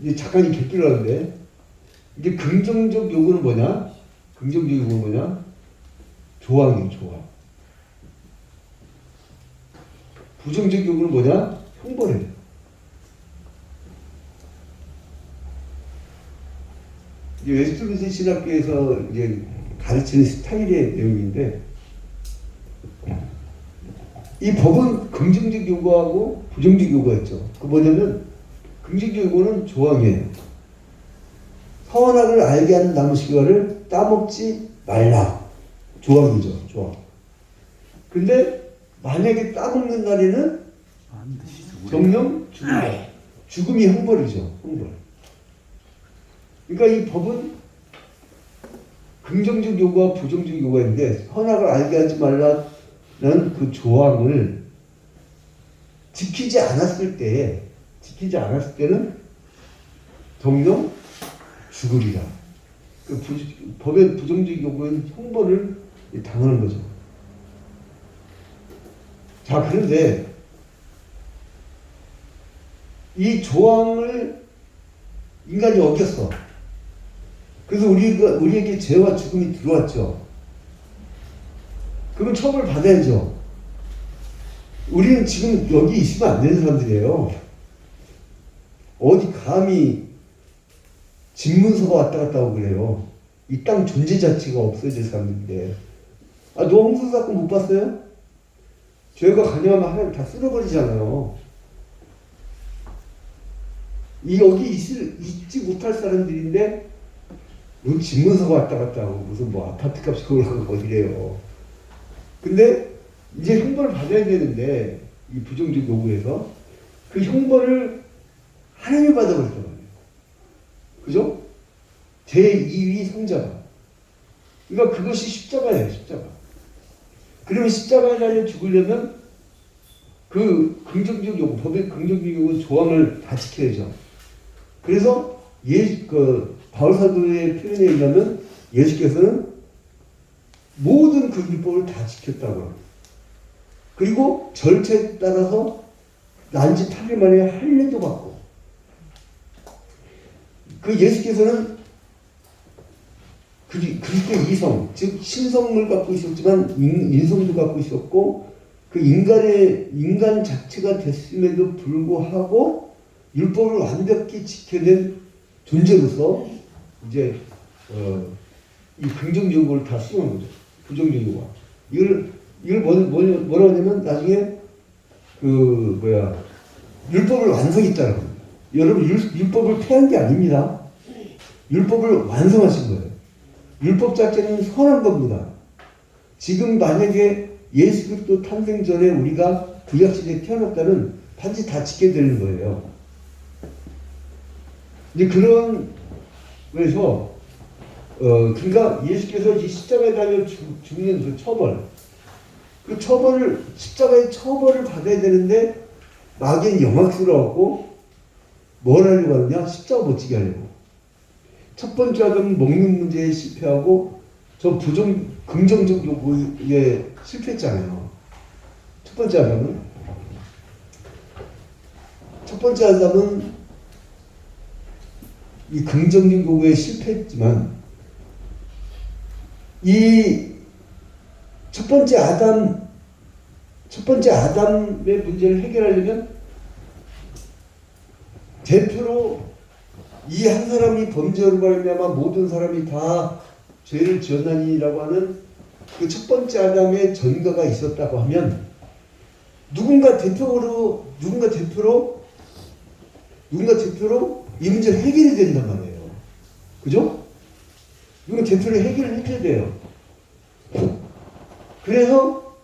이제 작가님 뵙기로 하는데 이게 긍정적 요구는 뭐냐? 긍정적 요구는 뭐냐? 조항이에요, 조항. 부정적 요구는 뭐냐? 형벌이에요. 웨스트민스터 신학교에서 이제 가르치는 스타일의 내용인데 이 법은 긍정적 요구하고 부정적 요구가 있죠. 그 뭐냐면 긍정적 요구는 조항이에요. 선악을 알게 하는 나무식과를 따먹지 말라. 조항이죠. 조항. 근데 만약에 따먹는 날에는 정령 죽음이 형벌이죠. 형벌. 그러니까 이 법은 긍정적 요구와 부정적 요구가 있는데 선악을 알게 하지 말라는 그 조항을 지키지 않았을 때는 정령 죽으리라. 법의 부정적 요구인 형벌을 당하는 거죠. 자, 그런데 이 조항을 인간이 어겼어. 그래서 우리에게 죄와 죽음이 들어왔죠. 그러면 처벌 받아야죠. 우리는 지금 여기 있으면 안 되는 사람들이에요. 어디 감히 집문서가 왔다 갔다 하고 그래요. 이 땅 존재 자체가 없어질 사람들인데. 아, 너 홍수 사건 못 봤어요? 죄가 가념하면 하나님 다 쓸어버리잖아요. 여기 있지 못할 사람들인데 뭐 집문서가 왔다 갔다 하고 무슨 뭐 아파트 값이 올라가고 이래요. 근데 이제 형벌을 받아야 되는데 이 부정적 요구에서 그 형벌을 하나님이 받아버렸단 말이에요. 그죠? 제2위 성자가. 그러니까 그것이 십자가예요. 십자가. 그러면 십자가에 달려 죽으려면 그 긍정적 요구, 법의 긍정적 요구 조항을 다 지켜야죠. 그래서 바울 사도의 표현에 의하면 예수께서는 모든 그 율법을 다 지켰다고. 그리고 절차에 따라서 난지 8일 만에 할례도 받고. 그 예수께서는 그리스도 이성, 즉 신성을 갖고 있었지만 인성도 갖고 있었고 그 인간 자체가 됐음에도 불구하고 율법을 완벽히 지켜낸 존재로서 이제 이 긍정적 요구를 다 수용한 거죠. 부정적 요구가. 이걸 뭐라고 하냐면 나중에 율법을 완성했다는 겁니다. 여러분 율법을 폐한 게 아닙니다. 율법을 완성하신 거예요. 율법 자체는 선한 겁니다. 지금 만약에 예수 그리스도 탄생 전에 우리가 구약시대에 태어났다면 반드시 다 지켜야 되는 거예요. 이제 그런 그래서 그러니까 예수께서 이 십자가에 달려 죽는 그 처벌, 그 처벌을 십자가의 처벌을 받아야 되는데 마귀는 영악스러웠고 뭘 하려고 하느냐? 십자가 못 지게 하려고. 첫 번째 아담은 먹는 문제에 실패하고 저 긍정적 요구에 실패했잖아요. 첫 번째 아담은 이 긍정적 요구에 실패했지만 이 첫 번째 아담의 문제를 해결하려면 대표로 이 한 사람이 범죄로 말미암아 모든 사람이 다 죄를 지었나니라고 하는 그 첫 번째 아담의 전가가 있었다고 하면 누군가 대표로 이 문제를 해결해야 된단 말이에요. 그죠? 누군가 대표로 해결을 해줘야 돼요. 그래서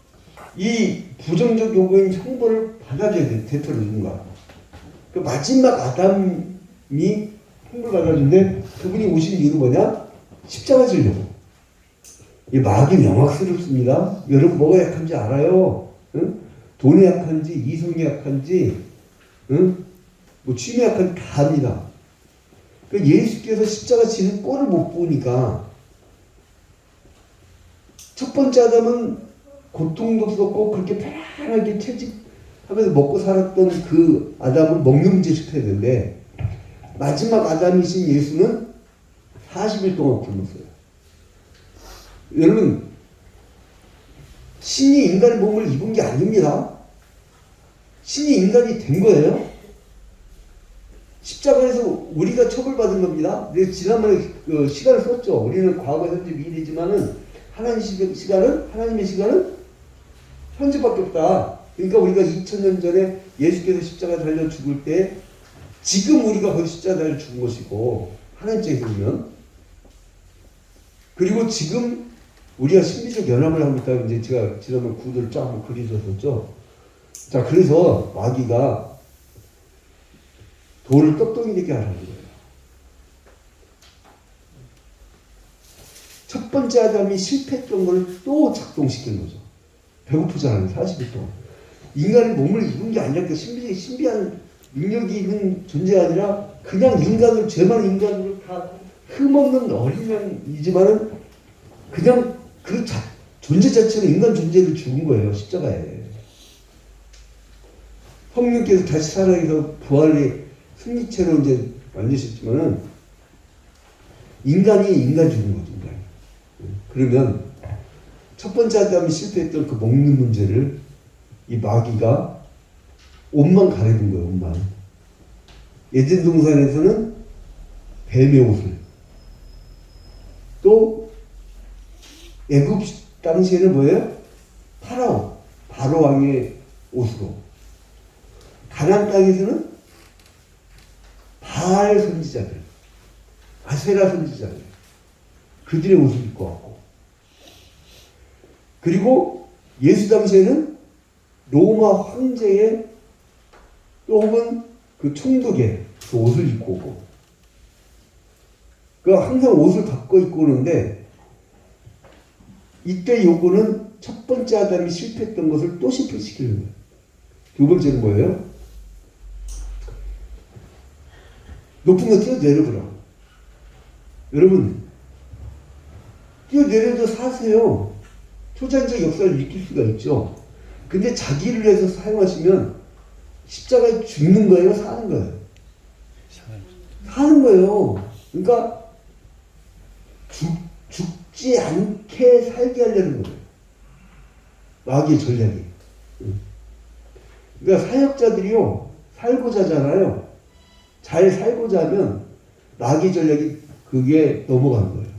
이 부정적 요구인 형벌을 받아줘야 돼요. 대표로 누군가. 그 마지막 아담이 형벌 받아주는데 그분이 오신 이유는 뭐냐? 십자가 지려고. 이 마귀 영악스럽습니다. 여러분 뭐가 약한지 알아요? 응? 돈이 약한지 이성이 약한지 응? 뭐 취미 약한지 다 압니다. 그러니까 예수께서 십자가 지는 꼴을 못 보니까 첫 번째 아담은 고통도 없었고 그렇게 편안하게 채집하면서 먹고 살았던 그 아담은 먹는 문제 실패했는데 마지막 아담이신 예수는 40일 동안 굶었어요. 여러분 신이 인간의 몸을 입은 게 아닙니다. 신이 인간이 된 거예요. 십자가에서 우리가 처벌받은 겁니다. 내가 지난번에 그 시간을 썼죠. 우리는 과거, 현재, 미래지만은 하나님의 시간은 현재밖에 없다. 그러니까 우리가 2000년 전에 예수께서 십자가 달려 죽을 때 지금 우리가 거기 십자가 달려 죽은 것이고 하나님 쪽에서 보면 그리고 지금 우리가 심리적 연합을 하고 있다고 이제 제가 지난번 구도를 쫙 한번 그려줬었죠. 자, 그래서 마귀가 돌을 떡덩이 되게 하라는 거예요. 첫 번째 아담이 실패했던 걸 또 작동시킨 거죠. 배고프잖아요. 40일 동안. 인간의 몸을 입은 게 아니라 그 신비한 능력이 있는 존재가 아니라 그냥 인간을 죄만 인간으로 다 흠없는 어린양이지만은 그냥 그 존재 자체가 인간 존재를 죽은 거예요. 십자가에. 성령께서 다시 살아서 부활의 승리체로 이제 만드셨지만은 인간이 인간 죽은 거죠. 인간이. 그러면 첫 번째 아담이 실패했던 그 먹는 문제를 이 마귀가 옷만 가려준 거예요. 옷만. 에덴 동산에서는 뱀의 옷을, 또 애굽 당시에는 뭐예요? 바로 왕의 옷으로. 가나안 땅에서는 바알 선지자들, 아세라 선지자들, 그들의 옷을 입고 왔고, 그리고 예수 당시에는 로마 황제의 또 혹은 그 총독의 그 옷을 입고 오고, 그 항상 옷을 바꿔 입고 오는데, 이때 요구는 첫 번째 아담이 실패했던 것을 또 실패시키는 거예요. 두 번째는 뭐예요? 높은 거 뛰어내려보라. 여러분, 뛰어내려서 사세요. 초자연적 역사를 느낄 수가 있죠. 근데 자기를 위해서 사용하시면 십자가에 죽는 거예요? 사는 거예요? 사는 거예요. 그러니까 죽지 않게 살게 하려는 거예요. 마귀의 전략이. 그러니까 사역자들이요, 살고자 하잖아요. 잘 살고자 하면 마귀 전략이 그게 넘어가는 거예요.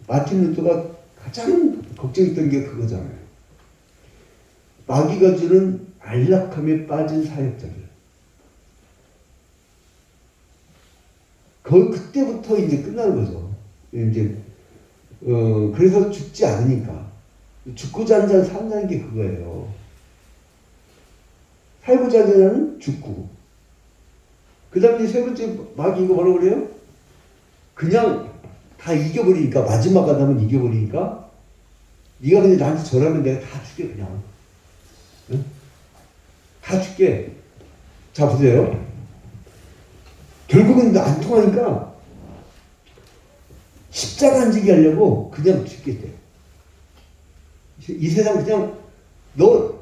마틴 루터가 가장 걱정했던 게 그거잖아요. 마귀가 주는 안락함에 빠진 사역자들. 그때부터 이제 끝나는 거죠. 이제 그래서 죽지 않으니까. 죽고자 하는 자는 산다는 게 그거예요. 살고자 하는 자는 죽고. 그 다음에 세 번째 마귀 이거 뭐라고 그래요? 그냥 다 이겨버리니까, 마지막 아담은 이겨버리니까, 네가 그냥 나한테 절하면 내가 다 줄게, 그냥. 응? 다 줄게. 자, 보세요. 결국은 안 통하니까 십자가 안 지게 하려고 그냥 죽겠대. 이 세상 그냥 너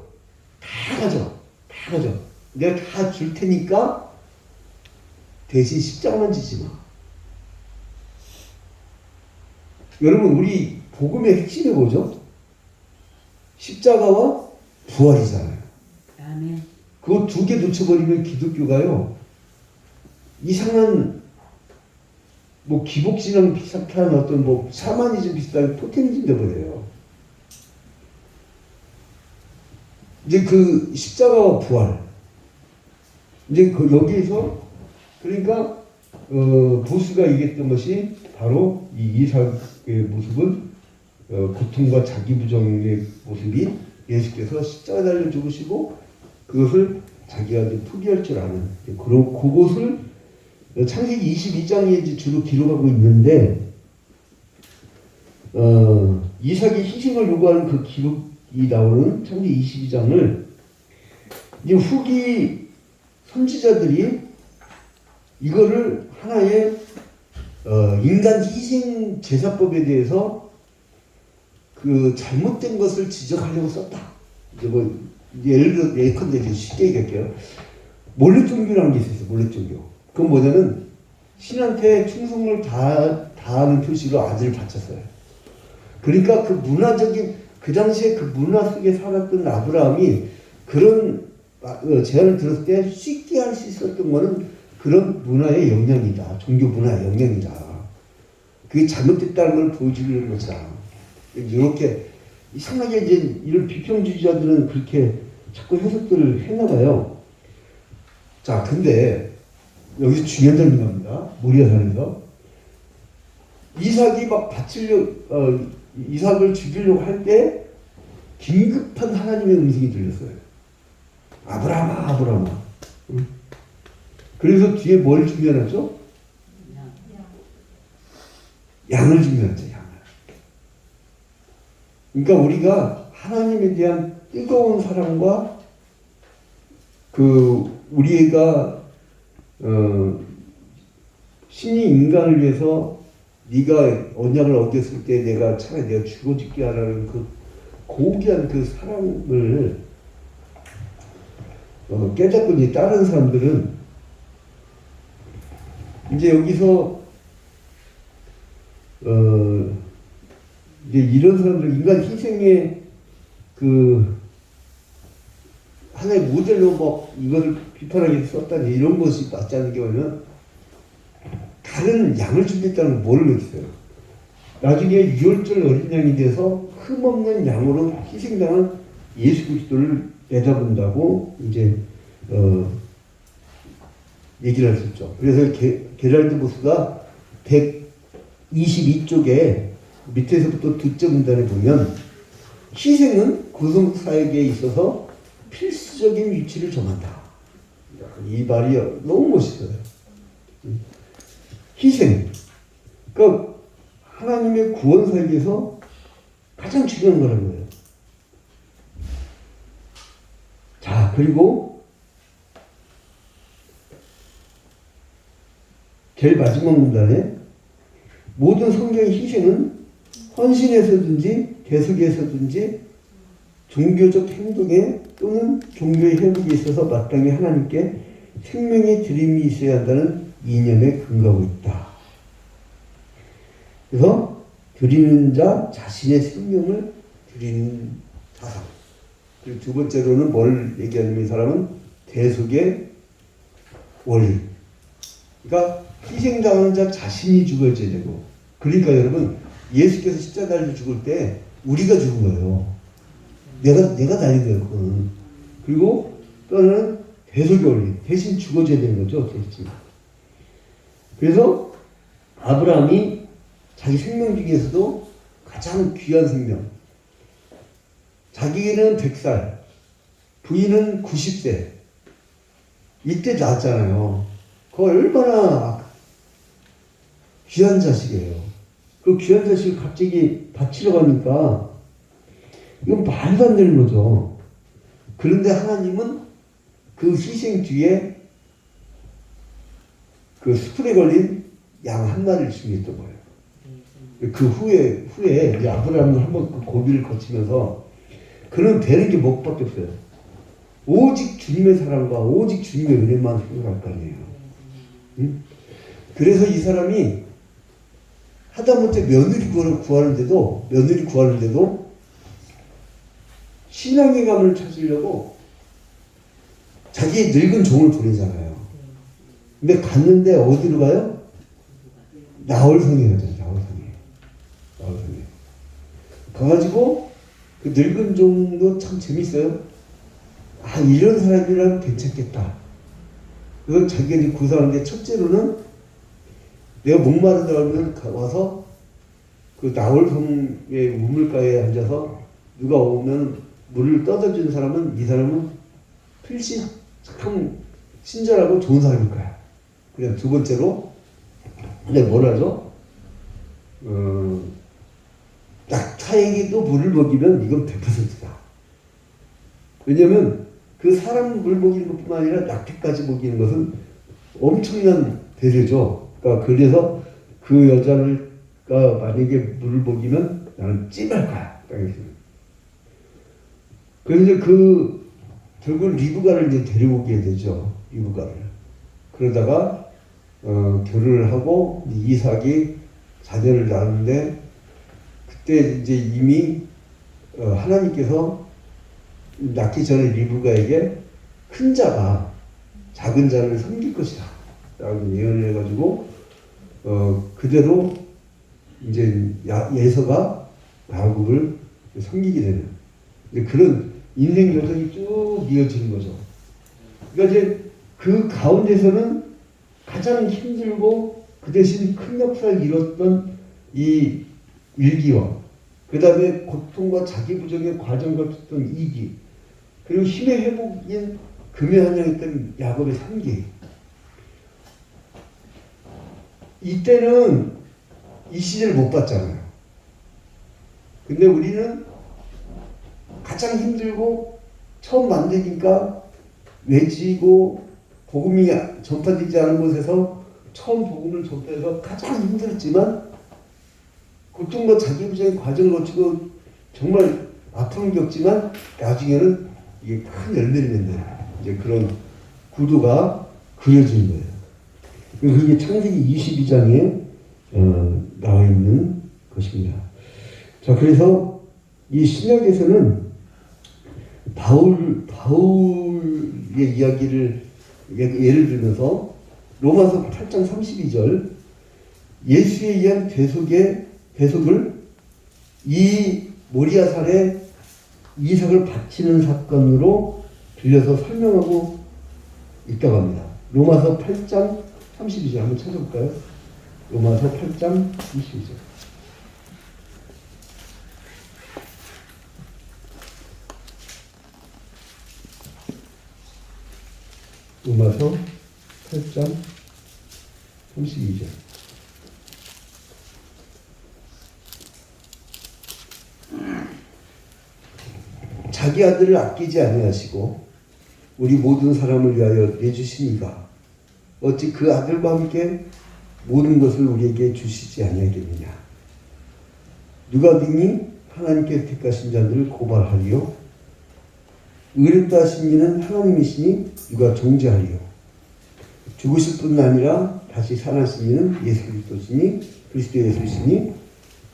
다 가져. 다 가져. 내가 다 줄 테니까 대신 십자가만 지지 마. 여러분, 우리 복음의 핵심이 뭐죠? 십자가와 부활이잖아요. 아멘. 그거 두 개 놓쳐버리면 기독교가요, 이상한 뭐 기복신앙 비슷한 어떤 뭐 샤머니즘 비슷한 토테미즘 돼버려요. 이제 그 십자가와 부활, 이제 그 여기에서 그러니까 보스가 얘기했던 것이 바로 이 이삭의 모습은 고통과 자기 부정의 모습이 예수께서 십자가 달려 죽으시고 그것을 자기가 이제 포기할 줄 아는 그것을 창세기 22장에 이제 주로 기록하고 있는데, 이삭이 희생을 요구하는 그 기록이 나오는 창세기 22장을 이제 후기 선지자들이 이거를 하나의 인간 희생 제사법에 대해서 그 잘못된 것을 지적하려고 썼다. 이제 뭐 예를 들어 예컨대 쉽게 얘기할게요. 몰래 종교라는 게 있었어요. 몰래 종교. 그건 뭐냐면 신한테 충성을 다하는 표시로 아들을 바쳤어요. 그러니까 그 문화적인 그 당시에 그 문화 속에 살았던 아브라함이 그런 제안을 들었을 때 쉽게 할 수 있었던 거는 그런 문화의 영향이다. 종교 문화의 영향이다. 그게 잘못됐다는 걸 보여주려는 거잖아. 이렇게 이상하게 이제 이런 비평주의자들은 그렇게 자꾸 해석들을 했나봐요. 자, 근데 여기서 중요한 점이 나옵니다. 모리아산에서 이삭이 막 이삭을 죽이려고 할 때 긴급한 하나님의 음성이 들렸어요. 아브라함아, 아브라함아. 응? 그래서 뒤에 뭘 준비해놨죠? 양을 준비해놨죠. 양을. 그러니까 우리가 하나님에 대한 뜨거운 사랑과 우리가 신이 인간을 위해서 네가 언약을 어겼을 때 내가 차라리 내가 죽어 죽게 하라는 그 고귀한 그 사랑을 깨닫고 이제 다른 사람들은 이제 여기서 이제 이런 사람들 인간 희생의 그 하나의 모델로 막 이거를 비판하게 썼다니 이런 것이 맞지 않는 경우에는 다른 양을 준비했다는 걸 모르겠어요. 나중에 유월절 어린 양이 돼서 흠없는 양으로 희생당한 예수 그리스도를 내다본다고 이제 얘기를 할 수 있죠. 그래서 게랄드 보스가 122쪽에 밑에서부터 뒷전단에 보면 희생은 구속사에게 있어서 필수적인 위치를 정한다. 이 말이 너무 멋있어요. 희생. 그러니까 하나님의 구원 사역에서 가장 중요한 거라는 거예요. 자, 그리고 제일 마지막 문단에 모든 성경의 희생은 헌신에서든지 대속에서든지 종교적 행동에 또는 종교의 회복에 있어서 마땅히 하나님께 생명의 드림이 있어야 한다는 이념에 근거하고 있다. 그래서 드리는 자 자신의 생명을 드리는 사상. 그리고 두 번째로는 뭘 얘기하냐면 이 사람은 대속의 원리. 그러니까 희생당하는 자 자신이 죽어져야 되고, 그러니까 여러분 예수께서 십자가를 죽을 때 우리가 죽은 거예요. 내가 달린 거예요. 그거는. 그리고 또 하나는 대속의 원리. 대신 죽어져야 되는 거죠. 대신. 그래서 아브라함이 자기 생명 중에서도 가장 귀한 생명. 자기는 100살, 부인은 90세. 이때 낳았잖아요. 그거 얼마나 귀한 자식이에요. 그 귀한 자식을 갑자기 바치러 가니까 이건 말도 안 되는 거죠. 그런데 하나님은 그 희생 뒤에 그 숯불에 걸린 양 한 마리를 준비했던 거예요. 그 후에 이제 아브라함은 한번 그 고비를 거치면서 그는 되는 게 뭐밖에 없어요. 오직 주님의 사랑과 오직 주님의 은혜만 생각할 거 아니에요. 응? 그래서 이 사람이 하다못해 며느리 구하는데도 신앙의 감을 찾으려고 자기의 늙은 종을 보내잖아요. 근데 갔는데 어디로 가요? 나홀성에 가죠. 나홀성에. 가가지고 그 늙은 종도 참 재밌어요. 아, 이런 사람이라면 괜찮겠다. 그건 자기가 이제 구상하는데, 첫째로는 내가 목마르다 그러면 와서 그 나홀성의 우물가에 앉아서 누가 오면 물을 떠다 주는 사람은, 이 사람은 필시 참 친절하고 좋은 사람일 거야. 그냥 두 번째로, 근데 뭐라죠? 낙타에게도 물을 먹이면 이건 100%다. 왜냐면 그 사람 물 먹이는 것뿐만 아니라 낙타까지 먹이는 것은 엄청난 배려죠. 그러니까 그래서 그 여자가 만약에 물을 먹이면 나는 찜할 거야. 그래서 이제 결국 리브가를 이제 데려오게 되죠. 리브가를. 그러다가 결혼을 하고 이삭이 자녀를 낳았는데, 그때 이제 이미 하나님께서 낳기 전에 리브가에게 큰 자가 작은 자를 섬길 것이다 라고 예언을 해가지고 그대로 이제 예서가 야곱을 섬기게 되는 그런 인생 여정이 쭉 이어지는 거죠. 그러니까 이제 그 가운데서는 가장 힘들고 그 대신 큰 역사를 이뤘던 이 일기와 그 다음에 고통과 자기 부정의 과정을 거쳤던 이기, 그리고 힘의 회복인 금의 한양했던 야곱의 3기. 이때는 이 시대를 못 봤잖아요. 근데 우리는 가장 힘들고 처음 만드니까 외지고 복음이 전파되지 않은 곳에서 처음 복음을 전파해서 가장 힘들었지만 고통과 자기 부정의 과정을 거치고 정말 아픔을 겪지만 나중에는 이게 큰 열매를 맺는 이제 그런 구도가 그려지는 거예요. 그게 창세기 22장에 나와 있는 것입니다. 자, 그래서 이 신약에서는 바울의 이야기를 예를 들면서 로마서 8장 32절 예수에 의한 대속을 이 모리아살에 이삭을 바치는 사건으로 들려서 설명하고 있다고 합니다. 로마서 8장 32절 한번 찾아볼까요? 로마서 8장 32절. 로마서 8장 32절. 자기 아들을 아끼지 아니하시고 우리 모든 사람을 위하여 내주시니가 어찌 그 아들과 함께 모든 것을 우리에게 주시지 아니하겠느냐. 누가 능히 하나님께 택하신 자들을 고발하리요. 의롭다 하신 이는 하나님이시니 누가 정죄하리요. 죽으실 뿐 아니라 다시 살아나신 이는 예수 그리스도 예수시니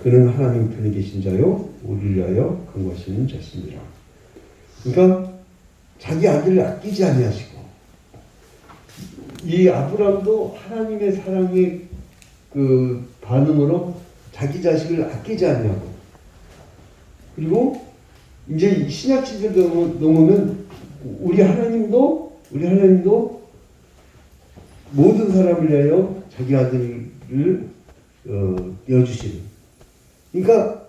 그는 하나님 편에 계신 자요 우리를 위하여 간구하시는 자십니다. 그러니까 자기 아들을 아끼지 아니하시고 이 아브라함도 하나님의 사랑의 그 반응으로 자기 자식을 아끼지 아니하고 그리고 이제 신약 시대 넘으면 우리 하나님도 모든 사람을 위하여 자기 아들을 내어주시는. 그러니까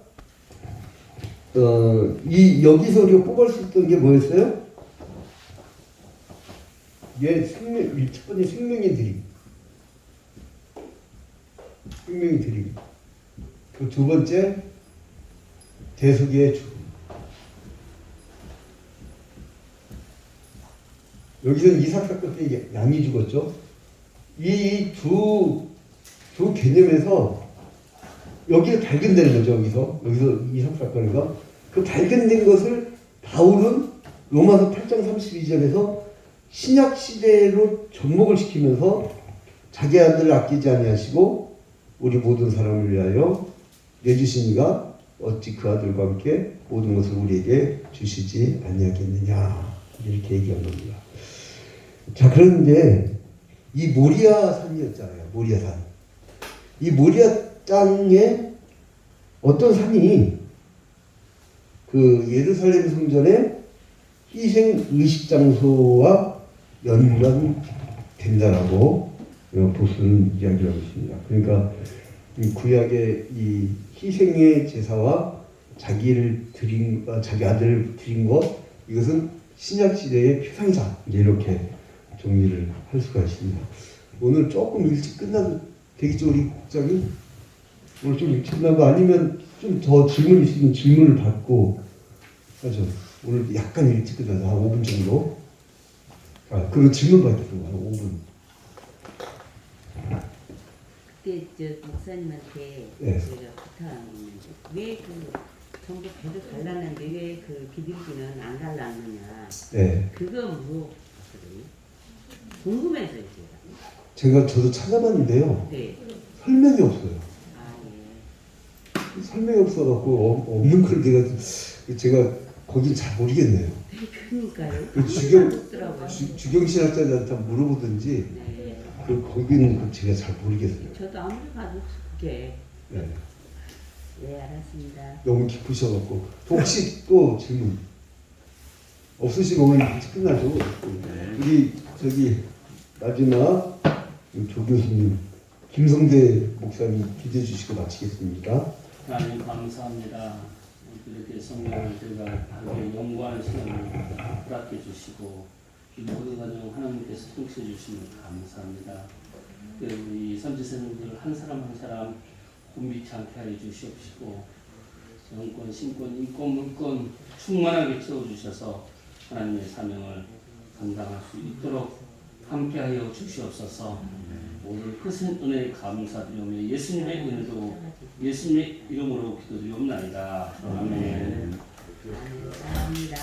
이 여기서 우리가 뽑을 수 있던 게 뭐였어요? 이게 첫 번째 생명의 드림. 생명의 드림. 그 두 번째 대속의 죽음. 여기서는 이삭 사건 때 양이 죽었죠. 이 두 개념에서 여기에 발견되는 거죠. 여기서 이삭 사건인가? 그 발견된 것을 바울은 로마서 8장 32절에서 신약 시대로 접목을 시키면서 자기 아들을 아끼지 아니하시고 우리 모든 사람을 위하여 내주시니가 어찌 그 아들과 함께 모든 것을 우리에게 주시지 아니하겠느냐 이렇게 얘기한 겁니다. 자, 그런데 이 모리아산이었잖아요. 모리아산. 이 모리아 땅에 어떤 산이 그 예루살렘 성전의 희생 의식 장소와 연관된다라고 보수는 이야기를 하고 있습니다. 그러니까 이 구약의 이 희생의 제사와 자기 아들을 드린 것 이것은 신약 시대의 표상이다. 이렇게 정리를 할 수가 있습니다. 오늘 조금 일찍 끝나도 되겠죠, 우리 국장님? 오늘 좀 일찍 끝나고 아니면 좀 더 질문 있으면 질문을 받고 하죠. 오늘 약간 일찍 끝나서 한 5분 정도. 그리고 질문 받겠습니다. 한 5분. 그때 저 목사님한테 네. 제가 부탁한 게 있는데 왜 그 전부 배도 갈랐는데 왜 그 비둘기는 안 갈랐느냐. 네. 그거 물어봤거든요. 궁금해서 제가. 저도 찾아봤는데요. 네. 설명이 없어요. 아 예. 설명이 없어갖고 없는 걸 제가 거긴 잘 모르겠네요. 그러니까요. 그 주경신학자들한테 물어보든지 네. 거기는 제가 잘 모르겠어요. 저도 아무리 봐도 그게. 네. 네 알았습니다. 너무 깊으셔갖고 혹시 또 질문 없으시면 오늘 일찍 끝나죠. 우리 마지막 조 교수님 김성대 목사님 기대해 주시고 마치겠습니다. 하나님 감사합니다. 이렇게 성경을 저희가 다르게 연구하는 시간을 허락해 주시고 이 모든 과정 하나님께서 통치해 주시면 감사합니다. 우리 선지자님들 한 사람 한 사람 곤비치 않게 하여 주시옵시고 정권, 신권, 인권, 물권 충만하게 채워주셔서 하나님의 사명을 감당할 수 있도록 함께하여 주시옵소서. 모든 크신 은혜에 감사드리오며 예수님의 은혜로 예수님의 이름으로 기도드리옵나이다. 아멘. 감사합니다.